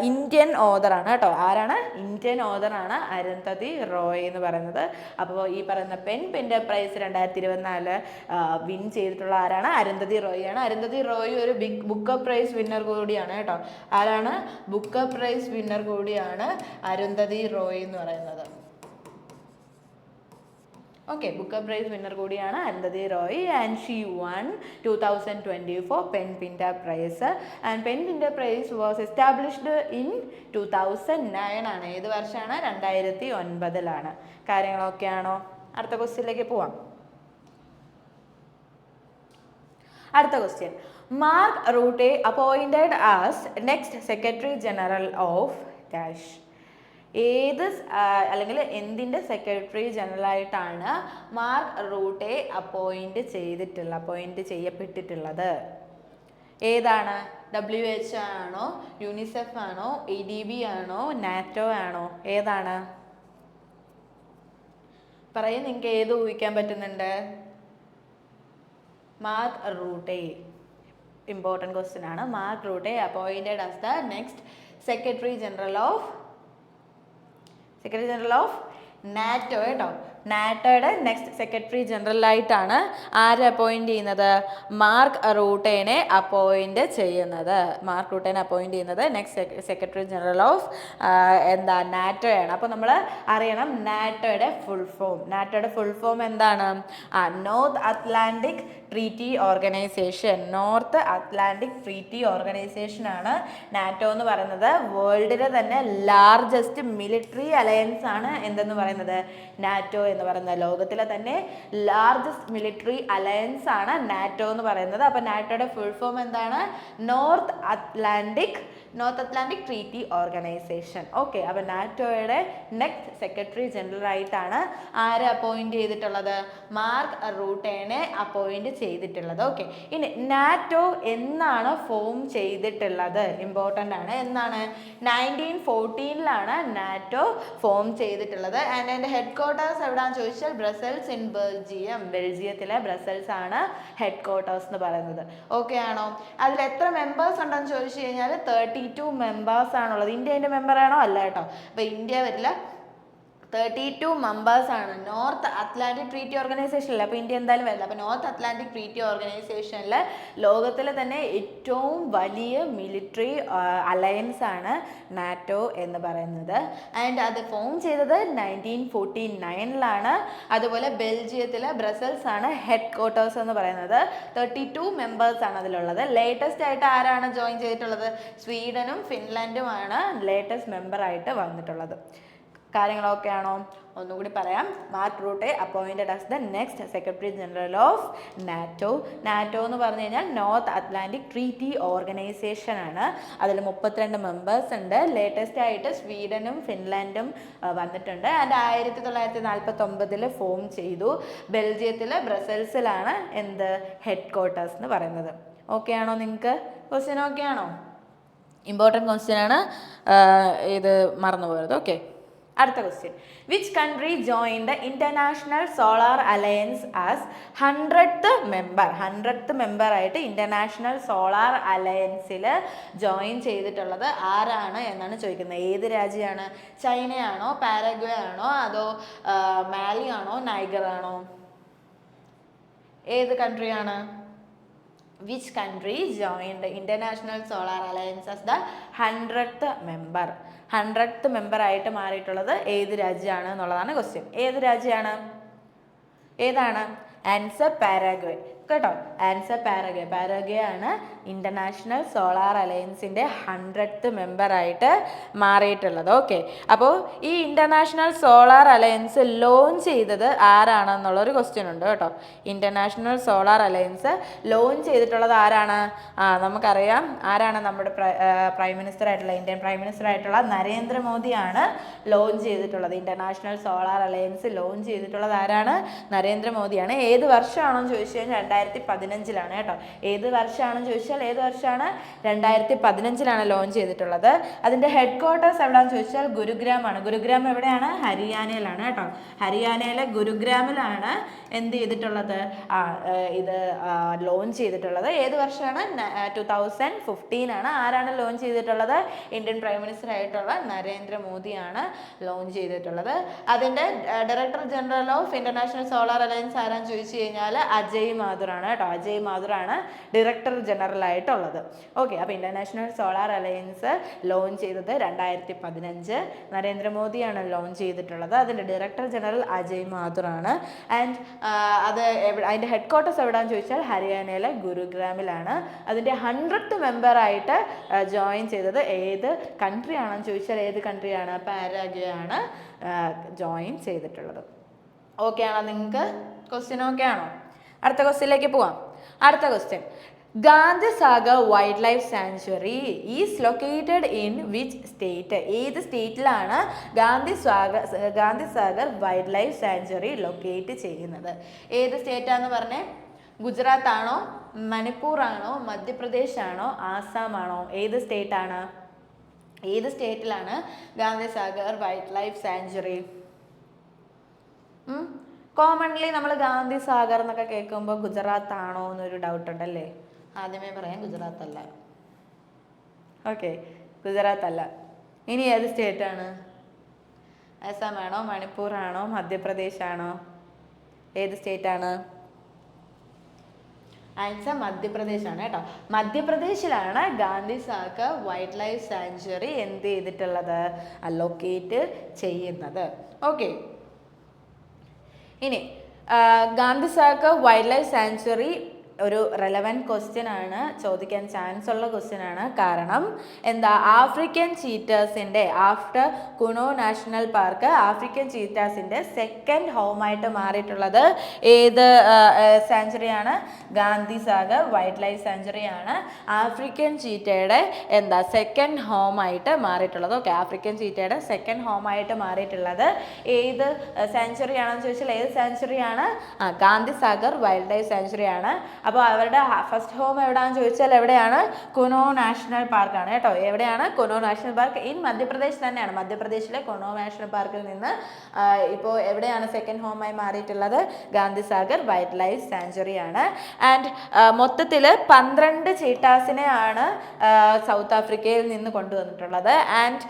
ഇന്ത്യൻ ഓതറാണ് കേട്ടോ. ആരാണ്? ഇന്ത്യൻ ഓതറാണ് അരുന്ധതി റോയ് എന്ന് പറയുന്നത്. അപ്പോൾ ഈ പറയുന്ന പെൻ പിൻഡർ പ്രൈസ് 2024 വിൻ ചെയ്തിട്ടുള്ള ആരാണ്? അരുന്ധതി റോയ് ആണ്. അരുന്ധതി റോയ് ഒരു ബുക്കർ പ്രൈസ് വിന്നർ കൂടിയാണ് കേട്ടോ. ആരാണ്? ബുക്കർ പ്രൈസ് വിന്നർ കൂടിയാണ് അരുന്ധതി റോയ് എന്ന് പറയുന്നത്. ഓക്കെ, ബുക്കർ പ്രൈസ് വിന്നർ കൂടിയാണ് Arundhati Roy. And she won 2024 PEN Pinter prize. And PEN Pinter prize was established in 2009 ആണ്. ഏത് വർഷമാണ്? 2009. കാര്യങ്ങളൊക്കെ ആണോ? അടുത്ത ക്വസ്റ്റ്യനിലേക്ക് പോവാം. അടുത്ത question, mark Rutte appointed as next secretary general of dash. ഏത് അല്ലെങ്കിൽ എന്തിൻ്റെ സെക്രട്ടറി ജനറൽ ആയിട്ടാണ് മാർക്ക് റൂട്ടെ അപ്പോയിൻറ്റ് ചെയ്യപ്പെട്ടിട്ടുള്ളത്? ഏതാണ്? WHO ആണോ, യൂണിസെഫ് ആണോ, ADB ആണോ, നാറ്റോ ആണോ? ഏതാണ്? പറയും, നിങ്ങൾക്ക് ഏത് ഊഹിക്കാൻ പറ്റുന്നുണ്ട്? മാർക്ക് റൂട്ടെ, ഇമ്പോർട്ടൻറ്റ് ക്വസ്റ്റ്യൻ ആണ്. Mark Rutte appointed as the next secretary general of NATO കേട്ടോ. നാറ്റോയുടെ നെക്സ്റ്റ് സെക്രട്ടറി ജനറൽ ആയിട്ടാണ് ആരെ അപ്പോയിൻറ്റ് ചെയ്യുന്നത്? മാർക്ക് റൂട്ടേനെ അപ്പോയിൻറ്റ് ചെയ്യുന്നത്. മാർക്ക് റൂട്ടേനെ അപ്പോയിൻറ്റ് ചെയ്യുന്നത് നെക്സ്റ്റ് സെക്രട്ടറി ജനറൽ ഓഫ് നാറ്റോയാണ്. അപ്പോൾ നമ്മൾ അറിയണം നാറ്റോയുടെ ഫുൾ ഫോം. നാറ്റോയുടെ ഫുൾ ഫോം എന്താണ്? North Atlantic treaty organisation. North Atlantic treaty organisation ആണ് നാറ്റോ എന്ന് പറയുന്നത്. വേൾഡിലെ തന്നെ ലാർജസ്റ്റ് മിലിറ്ററി അലയൻസ് ആണ് എന്തെന്ന് പറയുന്നത്? നാറ്റോ എന്ന് പറയുന്നത്. ലോകത്തിലെ തന്നെ ലാർജസ്റ്റ് മിലിറ്ററി അലയൻസ് ആണ് നാറ്റോ എന്ന് പറയുന്നത്. അപ്പോൾ നാറ്റോയുടെ ഫുൾ ഫോം എന്താണ്? North Atlantic treaty organisation. Okay, അപ്പോൾ നാറ്റോയുടെ നെക്സ്റ്റ് സെക്രട്ടറി ജനറൽ ആയിട്ടാണ് ആരെ അപ്പോയിൻറ്റ് ചെയ്തിട്ടുള്ളത്? മാർക്ക് റൂട്ടേനെ അപ്പോയിൻറ്റ് ചെയ്തിട്ടുള്ളത്. ഓക്കെ, ഇനി നാറ്റോ എന്നാണ് ഫോം ചെയ്തിട്ടുള്ളത്? ഇമ്പോർട്ടൻ്റ് ആണ്. എന്നാണ്? 1914 നാറ്റോ ഫോം ചെയ്തിട്ടുള്ളത്. ആൻഡ് അതിൻ്റെ ഹെഡ് ക്വാർട്ടേഴ്സ് എവിടെയാണെന്ന് ചോദിച്ചാൽ ബ്രസൽസ് ഇൻ ബെൽജിയം. ബെൽജിയത്തിലെ ബ്രസൽസ് ആണ് ഹെഡ് ക്വാർട്ടേഴ്സ് എന്ന് പറയുന്നത്. ഓക്കെ ആണോ? അതിൽ എത്ര മെമ്പേഴ്സ് ഉണ്ടെന്ന് ചോദിച്ചു കഴിഞ്ഞാൽ 32 മെമ്പേഴ്സ് ആണുള്ളത്. ഇന്ത്യ അതിൻ്റെ മെമ്പറാണോ? അല്ല കേട്ടോ. അപ്പോൾ ഇന്ത്യ വരില്ല. 32 മെമ്പേഴ്സാണ് നോർത്ത് അറ്റ്ലാന്റിക് ട്രീറ്റി ഓർഗനൈസേഷനിൽ. അപ്പോൾ ഇന്ത്യ എന്തായാലും വരില്ല. അപ്പോൾ നോർത്ത് അറ്റ്ലാന്റിക് ട്രീറ്റി ഓർഗനൈസേഷനിൽ ലോകത്തിലെ തന്നെ ഏറ്റവും വലിയ മിലിറ്ററി അലയൻസ് ആണ് നാറ്റോ എന്ന് പറയുന്നത്. ആൻഡ് അത് ഫോം ചെയ്തത് 1949 അതുപോലെ ബെൽജിയത്തിലെ ബ്രസൽസ് ആണ് ഹെഡ് ക്വാർട്ടേഴ്സ് എന്ന് പറയുന്നത്. 32 മെമ്പേഴ്സ് ആണ് അതിലുള്ളത്. ലേറ്റസ്റ്റ് ആയിട്ട് ആരാണ് ജോയിൻ ചെയ്തിട്ടുള്ളത്? സ്വീഡനും ഫിൻലാൻഡുമാണ് ലേറ്റസ്റ്റ് മെമ്പറായിട്ട് വന്നിട്ടുള്ളത്. കാര്യങ്ങളൊക്കെ ആണോ? ഒന്നുകൂടി പറയാം. Mark Rutte appointed as the next secretary general of NATO. NATO എന്ന് പറഞ്ഞു കഴിഞ്ഞാൽ നോർത്ത് അറ്റ്ലാന്റിക് ട്രീറ്റി ഓർഗനൈസേഷൻ ആണ്. അതിൽ 32 മെമ്പേഴ്സ് ഉണ്ട്. ലേറ്റസ്റ്റ് ആയിട്ട് സ്വീഡനും ഫിൻലാൻഡും വന്നിട്ടുണ്ട്. ആൻഡ് 1949 ഫോം ചെയ്തു. ബെൽജിയത്തിലെ ബ്രസൽസിലാണ് എന്ത് ഹെഡ് ക്വാർട്ടേഴ്സ് എന്ന് പറയുന്നത്. ഓക്കെ ആണോ? നിങ്ങൾക്ക് ക്വസ്റ്റ്യൻ ഓക്കെ ആണോ? ഇമ്പോർട്ടൻറ്റ് ക്വസ്റ്റ്യൻ ആണ്, ഇത് മറന്നു പോയത്. ഓക്കെ, അടുത്ത question. Which country join the international solar alliance as 100th member ആയിട്ട് ഇന്റർനാഷണൽ സോളാർ അലയൻസിൽ ജോയിൻ ചെയ്തിട്ടുള്ളത് ആരാണ് എന്നാണ് ചോദിക്കുന്നത്. ഏത് രാജ്യമാണ്? ചൈനയാണോ, പാരഗ്വേ ആണോ, അതോ മാലി ആണോ, നൈഗർ ആണോ? ഏത് കൺട്രിയാണ്? Which country joined the International Solar Alliance as the 100th member? 100th member ആയിട്ട് മാറിയിട്ടുള്ളത് ഏത് രാജ്യമാണ് എന്നുള്ളതാണ് ക്വസ്റ്റ്യൻ. ഏത് രാജ്യമാണ്? ഏതാണ്? Answer Paraguay. കേട്ടോ. Answer Paraguay. പാരഗ്വേ ആണ് ഇന്റർനാഷണൽ സോളാർ അലയൻസിന്റെ 100th മെമ്പറായിട്ട് മാറിയിട്ടുള്ളത്. ഓക്കെ, അപ്പോൾ ഈ ഇന്റർനാഷണൽ സോളാർ അലയൻസ് ലോഞ്ച് ചെയ്തത് ആരാണെന്നുള്ളൊരു ക്വസ്റ്റ്യൻ ഉണ്ട് കേട്ടോ. ഇന്റർനാഷണൽ സോളാർ അലയൻസ് ലോഞ്ച് ചെയ്തിട്ടുള്ളത് ആരാണ്? നമുക്കറിയാം ആരാണ്. നമ്മുടെ പ്രൈം മിനിസ്റ്റർ ആയിട്ടുള്ള ഇന്ത്യൻ പ്രൈം മിനിസ്റ്റർ ആയിട്ടുള്ള നരേന്ദ്രമോദിയാണ് ലോഞ്ച് ചെയ്തിട്ടുള്ളത്. ഇന്റർനാഷണൽ സോളാർ അലയൻസ് ലോഞ്ച് ചെയ്തിട്ടുള്ളത് ആരാണ്? നരേന്ദ്രമോദിയാണ്. ഏത് വർഷമാണെന്ന് ചോദിച്ചു കഴിഞ്ഞാൽ 2015 കേട്ടോ. ഏത് വർഷമാണെന്ന് ചോദിച്ചാൽ ഏത് വർഷമാണ്? 2015 ലോഞ്ച് ചെയ്തിട്ടുള്ളത്. അതിൻ്റെ ഹെഡ് ക്വാർട്ടേഴ്സ് എവിടെയാണെന്ന് ചോദിച്ചാൽ ഗുരുഗ്രാം ആണ്. ഗുരുഗ്രാം എവിടെയാണ്? ഹരിയാനയിലാണ് കേട്ടോ. ഹരിയാനയിലെ ഗുരുഗ്രാമിലാണ് എന്ത് ചെയ്തിട്ടുള്ളത്? ഇത് ലോഞ്ച് ചെയ്തിട്ടുള്ളത്. ഏത് വർഷമാണ്? 2015 ആരാണ് ലോഞ്ച് ചെയ്തിട്ടുള്ളത്? ഇന്ത്യൻ പ്രൈം മിനിസ്റ്റർ ആയിട്ടുള്ള നരേന്ദ്രമോദിയാണ് ലോഞ്ച് ചെയ്തിട്ടുള്ളത്. അതിൻ്റെ director general of international solar alliance ആരാന്ന് ചോദിച്ചു കഴിഞ്ഞാൽ അജയ് മാഥുറാണ് കേട്ടോ. അജയ് മാഥുറാണ് ഡയറക്ടർ ജനറൽ ആയിട്ടുള്ളത്. ഓക്കെ, അപ്പോൾ ഇന്റർനാഷണൽ സോളാർ അലയൻസ് ലോഞ്ച് ചെയ്തത് 2015. നരേന്ദ്രമോദിയാണ് ലോഞ്ച് ചെയ്തിട്ടുള്ളത്. അതിൻ്റെ ഡയറക്ടർ ജനറൽ അജയ് മാഥുറാണ്. ആൻഡ് അതിൻ്റെ ഹെഡ് ക്വാർട്ടേഴ്സ് എവിടെയാണെന്ന് ചോദിച്ചാൽ ഹരിയാനയിലെ ഗുരുഗ്രാമിലാണ്. അതിൻ്റെ 100th മെമ്പറായിട്ട് ജോയിൻ ചെയ്തത് ഏത് കൺട്രി ആണെന്ന് ചോദിച്ചാൽ ഏത് കൺട്രിയാണ്? പാരാഗ്വേ ആണ് ജോയിൻ ചെയ്തിട്ടുള്ളത്. ഓക്കെ ആണോ നിങ്ങൾക്ക്? ക്വസ്റ്റ്യൻ ഓക്കെ ആണോ? അടുത്ത ക്വസ്റ്റ്യനിലേക്ക് പോവാം. അടുത്ത question, Gandhisagar wildlife sanctuary is located in which state? ഏത് സ്റ്റേറ്റിലാണ് Gandhisagar wildlife sanctuary locate ചെയ്യുന്നത്? ഏത് സ്റ്റേറ്റാന്ന് പറഞ്ഞേ? ഗുജറാത്ത് ആണോ, മണിപ്പൂർ ആണോ, മധ്യപ്രദേശ് ആണോ, ആസാം ആണോ? ഏത് സ്റ്റേറ്റ് ആണ്? ഏത് സ്റ്റേറ്റിലാണ് Gandhisagar wildlife sanctuary? Commonly നമ്മൾ ഗാന്ധിസാഗർ എന്നൊക്കെ കേൾക്കുമ്പോൾ ഗുജറാത്ത് ആണോ എന്നൊരു ഡൗട്ട് ഉണ്ടല്ലേ? ആദ്യമേ പറയാം, ഗുജറാത്ത് അല്ല. ഓക്കെ, ഗുജറാത്ത് അല്ല. ഇനി ഏത് സ്റ്റേറ്റ് ആണ്? ആസാം ആണോ, മണിപ്പൂർ ആണോ, മധ്യപ്രദേശ് ആണോ? ഏത് സ്റ്റേറ്റ് ആണ്? ആൻസർ മധ്യപ്രദേശ് ആണ് കേട്ടോ. മധ്യപ്രദേശിലാണ് ഗാന്ധിസാഗർ വൈൽഡ് ലൈഫ് സാങ്ച്വറി എന്ത് ചെയ്തിട്ടുള്ളത്? ലൊക്കേറ്റ് ചെയ്യുന്നത്. ഓക്കെ, ഇനി ഗാന്ധിസാഗർ വൈൽഡ് ലൈഫ് സാങ്ച്വറി ഒരു റെലവൻറ്റ് ക്വസ്റ്റ്യൻ ആണ്, ചോദിക്കാൻ ചാൻസ് ഉള്ള ക്വസ്റ്റ്യൻ ആണ്. കാരണം എന്താ? ആഫ്രിക്കൻ ചീറ്റേഴ്സിൻ്റെ after Kuno national park African ചീറ്റാസിൻ്റെ സെക്കൻഡ് ഹോമായിട്ട് മാറിയിട്ടുള്ളത് ഏത് സാങ്ച്വറിയാണ്? ഗാന്ധിസാഗർ വൈൽഡ് ലൈഫ് സാങ്ച്വറിയാണ് ആഫ്രിക്കൻ ചീറ്റയുടെ സെക്കൻഡ് ഹോമായിട്ട് മാറിയിട്ടുള്ളത്. ഓക്കെ, ആഫ്രിക്കൻ ചീറ്റയുടെ സെക്കൻഡ് ഹോമായിട്ട് മാറിയിട്ടുള്ളത് ഏത് സാങ്ച്വറി ആണെന്ന് ചോദിച്ചാൽ ഏത് സാങ്ച്വറിയാണ്? Gandhisagar wildlife സാങ്ച്വറിയാണ്. അപ്പോൾ അവരുടെ ഫസ്റ്റ് ഹോം എവിടെയാണെന്ന് ചോദിച്ചാൽ എവിടെയാണ്? കുണോ നാഷണൽ പാർക്കാണ് കേട്ടോ. എവിടെയാണ്? കുണോ നാഷണൽ പാർക്ക് ഇൻ മധ്യപ്രദേശ് തന്നെയാണ്. മധ്യപ്രദേശിലെ കുണോ നാഷണൽ പാർക്കിൽ നിന്ന് ഇപ്പോൾ എവിടെയാണ് second ഹോമായി മാറിയിട്ടുള്ളത്? Gandhisagar wildlife sanctuary ആണ്. ആൻഡ് മൊത്തത്തിൽ 12 ചീറ്റാസിനെയാണ് സൗത്ത് ആഫ്രിക്കയിൽ നിന്ന് കൊണ്ടുവന്നിട്ടുള്ളത്. ആൻഡ്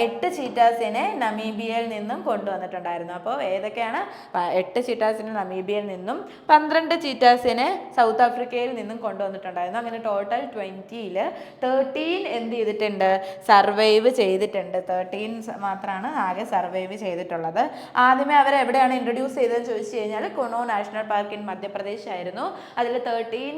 8 ചീറ്റാസിനെ നമീബിയയിൽ നിന്നും കൊണ്ടുവന്നിട്ടുണ്ടായിരുന്നു. അപ്പോൾ ഏതൊക്കെയാണ്? 8 ചീറ്റാസിനെ നമീബിയയിൽ നിന്നും 12 ചീറ്റാസിനെ സൗത്ത് ആഫ്രിക്കയിൽ നിന്നും കൊണ്ടുവന്നിട്ടുണ്ടായിരുന്നു. അങ്ങനെ ടോട്ടൽ 20ൽ 13 എന്ത് ചെയ്തിട്ടുണ്ട്? സർവൈവ് ചെയ്തിട്ടുണ്ട്. 13 മാത്രമാണ് ആകെ സർവൈവ് ചെയ്തിട്ടുള്ളത്. ആദ്യമേ അവർ എവിടെയാണ് ഇൻട്രൊഡ്യൂസ് ചെയ്തതെന്ന് ചോദിച്ചു കഴിഞ്ഞാൽ കുണോ നാഷണൽ പാർക്ക് ഇൻ മധ്യപ്രദേശ് ആയിരുന്നു. അതിൽ 13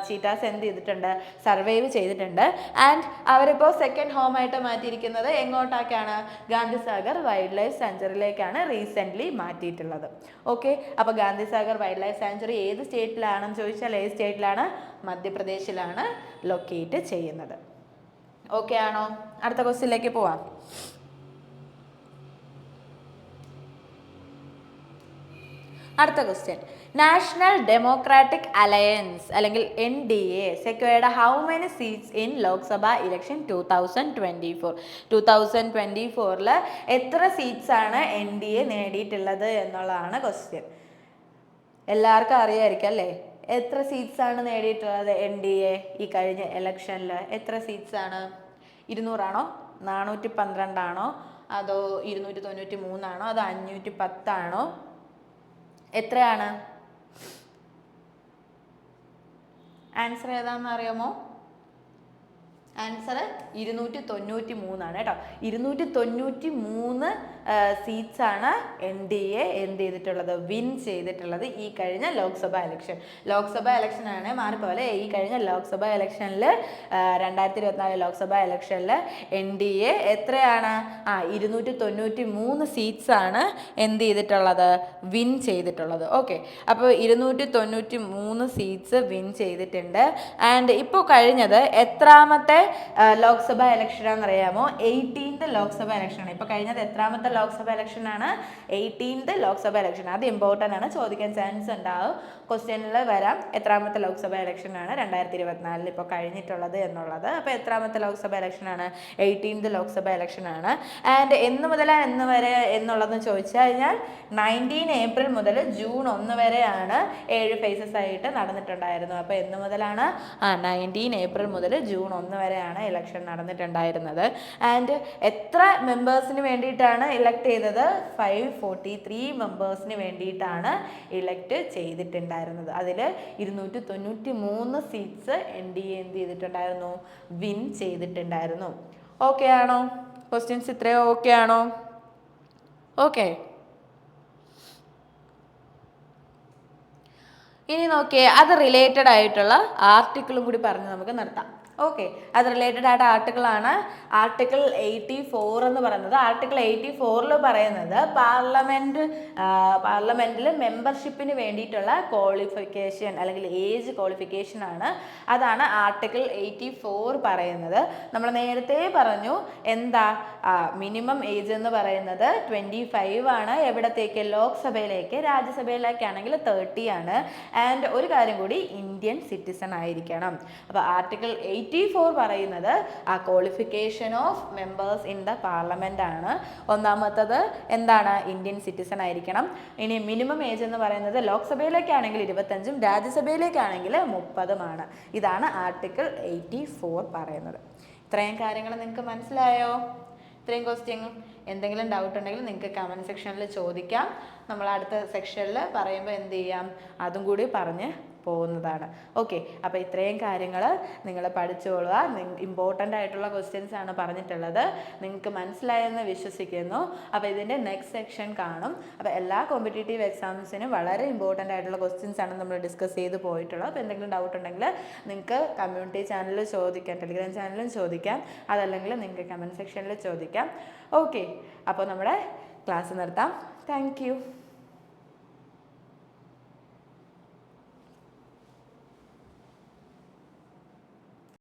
ചീറ്റാസ് എന്ത് ചെയ്തിട്ടുണ്ട്? സർവൈവ് ചെയ്തിട്ടുണ്ട്. ആൻഡ് അവരിപ്പോൾ സെക്കൻഡ് ഹോം ആയിട്ട് മാറ്റിയിരിക്കുന്നത് എങ്ങോട്ടേക്കാണ്? Gandhisagar wild life സാങ്ച്വറിയിലേക്കാണ് recently മാറ്റിയിട്ടുള്ളത്. Okay, അപ്പോൾ ഗാന്ധിസാഗർ വൈൽഡ് ലൈഫ് സാങ്ച്വറി ഏത് സ്റ്റേറ്റിലാണെന്ന് ചോദിച്ചാൽ ഏത് സ്റ്റേറ്റിലാണ്? മധ്യപ്രദേശിലാണ് ലൊക്കേറ്റ് ചെയ്യുന്നത്. ഓക്കെ ആണോ? അടുത്ത ക്വസ്റ്റ്യനിലേക്ക് പോവാം. അടുത്ത ക്വസ്റ്റ്യൻ, നാഷണൽ ഡെമോക്രാറ്റിക് അലയൻസ് അല്ലെങ്കിൽ NDA secured how many seats in Lok Sabha election 2024? 2024 എത്ര സീറ്റ്സ് ആണ് NDA നേടിയിട്ടുള്ളത് എന്നുള്ളതാണ് ക്വസ്റ്റ്യൻ. എല്ലാവർക്കും അറിയാമായിരിക്കും അല്ലേ? എത്ര സീറ്റ്സ് ആണ് നേടിയിട്ടുള്ളത് NDA ഈ കഴിഞ്ഞ ഇലക്ഷനിൽ? എത്ര സീറ്റ്സ് ആണ്? 200 ആണോ, 412 ആണോ, അതോ 293 ആണോ, അതോ 510 ആണോ? എത്രയാണ്? ആൻസർ ഏതാണെന്ന് അറിയാമോ? ആൻസർ 293 ആണ് കേട്ടോ. 293 സീറ്റ്സ് ആണ് NDA എന്ത് ചെയ്തിട്ടുള്ളത്, വിൻ ചെയ്തിട്ടുള്ളത് ഈ കഴിഞ്ഞ ലോക്സഭ ഇലക്ഷൻ ആണ്. മാറിപ്പോലെ ഈ കഴിഞ്ഞ ലോക്സഭ ഇലക്ഷനിൽ 2024 ലോക്സഭ ഇലക്ഷനിൽ NDA എത്രയാണ് 293 സീറ്റ്സ് ആണ് എന്ത് ചെയ്തിട്ടുള്ളത്, വിൻ ചെയ്തിട്ടുള്ളത്. ഓക്കെ, അപ്പോൾ 293 സീറ്റ്സ് വിൻ ചെയ്തിട്ടുണ്ട്. ആൻഡ് ഇപ്പോൾ കഴിഞ്ഞത് എത്രാമത്തെ ലോക്സഭ ഇലക്ഷനാണെന്ന് അറിയാമോ? 18th ലോക്സഭ ഇലക്ഷനാണ്. ഇപ്പോൾ കഴിഞ്ഞത് എത്രാമത്തെ ലോക്സഭ ഇലക്ഷനാണ്? 18th Lok Sabha election. അത് ഇമ്പോർട്ടൻ്റ് ആണ്, ചോദിക്കാൻ ചാൻസ് ഉണ്ടാവും, ക്വസ്റ്റ്യനിൽ വരാം. എത്രാമത്തെ ലോക്സഭ ഇലക്ഷനാണ് 2024 ഇപ്പോൾ കഴിഞ്ഞിട്ടുള്ളത് എന്നുള്ളത്. അപ്പോൾ എത്രാമത്തെ ലോക്സഭ ഇലക്ഷനാണ്? 18th ലോക്സഭ ഇലക്ഷനാണ്. ആൻഡ് എന്ന് മുതലാണ് എന്ന് വരെ എന്നുള്ളതെന്ന് ചോദിച്ചു കഴിഞ്ഞാൽ 19 ഏപ്രിൽ മുതൽ ജൂൺ 1 വരെയാണ് 7 ഫേസസ് ആയിട്ട് നടന്നിട്ടുണ്ടായിരുന്നു. അപ്പോൾ എന്ന് മുതലാണ്? 19 ഏപ്രിൽ മുതൽ ജൂൺ 1 വരെയാണ് ഇലക്ഷൻ നടന്നിട്ടുണ്ടായിരുന്നത്. ആൻഡ് എത്ര മെമ്പേഴ്സിന് വേണ്ടിയിട്ടാണ് ഇലക്ട് ചെയ്തത്? 543 മെമ്പേഴ്സിന് വേണ്ടിയിട്ടാണ് ഇലക്ട് ചെയ്തിട്ടുണ്ടായിരുന്നത്. അതിൽ 293 സീറ്റ്സ് NDA എന്ത് ചെയ്തിട്ടുണ്ടായിരുന്നു, വിൻ ചെയ്തിട്ടുണ്ടായിരുന്നു. ഓക്കെ ആണോ? ക്വസ്റ്റ്യൻസ് ഇത്രയോ ഓക്കെ ആണോ? ഓക്കെ, ഇനി നോക്കിയേ, അത് റിലേറ്റഡ് ആയിട്ടുള്ള ആർട്ടിക്കിളും കൂടി പറഞ്ഞ് നമുക്ക് നിർത്താം. ഓക്കെ, അത് റിലേറ്റഡ് ആയിട്ട് ആർട്ടിക്കിളാണ് ആർട്ടിക്കിൾ 84 എന്ന് പറയുന്നത്. ആർട്ടിക്കിൾ 84 പറയുന്നത് പാർലമെന്റിൽ മെമ്പർഷിപ്പിന് വേണ്ടിയിട്ടുള്ള ക്വാളിഫിക്കേഷൻ അല്ലെങ്കിൽ ഏജ് ക്വാളിഫിക്കേഷൻ ആണ്. അതാണ് ആർട്ടിക്കിൾ 84 പറയുന്നത്. നമ്മൾ നേരത്തെ പറഞ്ഞു എന്താ മിനിമം ഏജ് എന്ന് പറയുന്നത് 25 ആണ്. എവിടത്തേക്ക്? ലോക്സഭയിലേക്ക്. രാജ്യസഭയിലേക്കാണെങ്കിൽ 30 ആണ്. ആൻഡ് ഒരു കാര്യം കൂടി, ഇന്ത്യൻ സിറ്റിസൺ ആയിരിക്കണം. അപ്പോൾ ആർട്ടിക്കിൾ 84 പറയുന്നത് qualification of members in the parliament ആണ്. ഒന്നാമത്തത് എന്താണ്? ഇന്ത്യൻ സിറ്റിസൺ ആയിരിക്കണം. ഇനി മിനിമം ഏജ് എന്ന് പറയുന്നത് ലോക്സഭയിലേക്കാണെങ്കിൽ 25ഉം രാജ്യസഭയിലേക്കാണെങ്കിൽ 30ഉമാണ്. ഇതാണ് ആർട്ടിക്കിൾ 84 പറയുന്നത്. ഇത്രയും കാര്യങ്ങൾ നിങ്ങൾക്ക് മനസ്സിലായോ? ഇത്രയും ക്വസ്റ്റ്യൻ എന്തെങ്കിലും ഡൗട്ട് ഉണ്ടെങ്കിൽ നിങ്ങൾക്ക് കമൻറ്റ് സെക്ഷനിൽ ചോദിക്കാം. നമ്മൾ അടുത്ത സെക്ഷനിൽ പറയുമ്പോൾ എന്ത് ചെയ്യാം, അതും കൂടി പറഞ്ഞ് പോകുന്നതാണ്. ഓക്കെ, അപ്പോൾ ഇത്രയും കാര്യങ്ങൾ നിങ്ങൾ പഠിച്ചോളുക. ഇമ്പോർട്ടൻ്റ് ആയിട്ടുള്ള ക്വസ്റ്റ്യൻസ് ആണ് പറഞ്ഞിട്ടുള്ളത്. നിങ്ങൾക്ക് മനസ്സിലായെന്ന് വിശ്വസിക്കുന്നു. അപ്പോൾ ഇതിൻ്റെ നെക്സ്റ്റ് സെക്ഷൻ കാണും. അപ്പോൾ എല്ലാ കോമ്പറ്റേറ്റീവ് എക്സാംസിനും വളരെ ഇമ്പോർട്ടൻ്റ് ആയിട്ടുള്ള ക്വസ്റ്റ്യൻസ് ആണ് നമ്മൾ ഡിസ്കസ് ചെയ്ത് പോയിട്ടുള്ളത്. അപ്പോൾ എന്തെങ്കിലും ഡൗട്ട് ഉണ്ടെങ്കിൽ നിങ്ങൾക്ക് കമ്മ്യൂണിറ്റി ചാനലിൽ ചോദിക്കാം, ടെലിഗ്രാം ചാനലിലും ചോദിക്കാം, അതല്ലെങ്കിൽ നിങ്ങൾക്ക് കമൻറ്റ് സെക്ഷനിൽ ചോദിക്കാം. ഓക്കെ, അപ്പോൾ നമ്മുടെ ക്ലാസ് നിർത്താം. Thank you.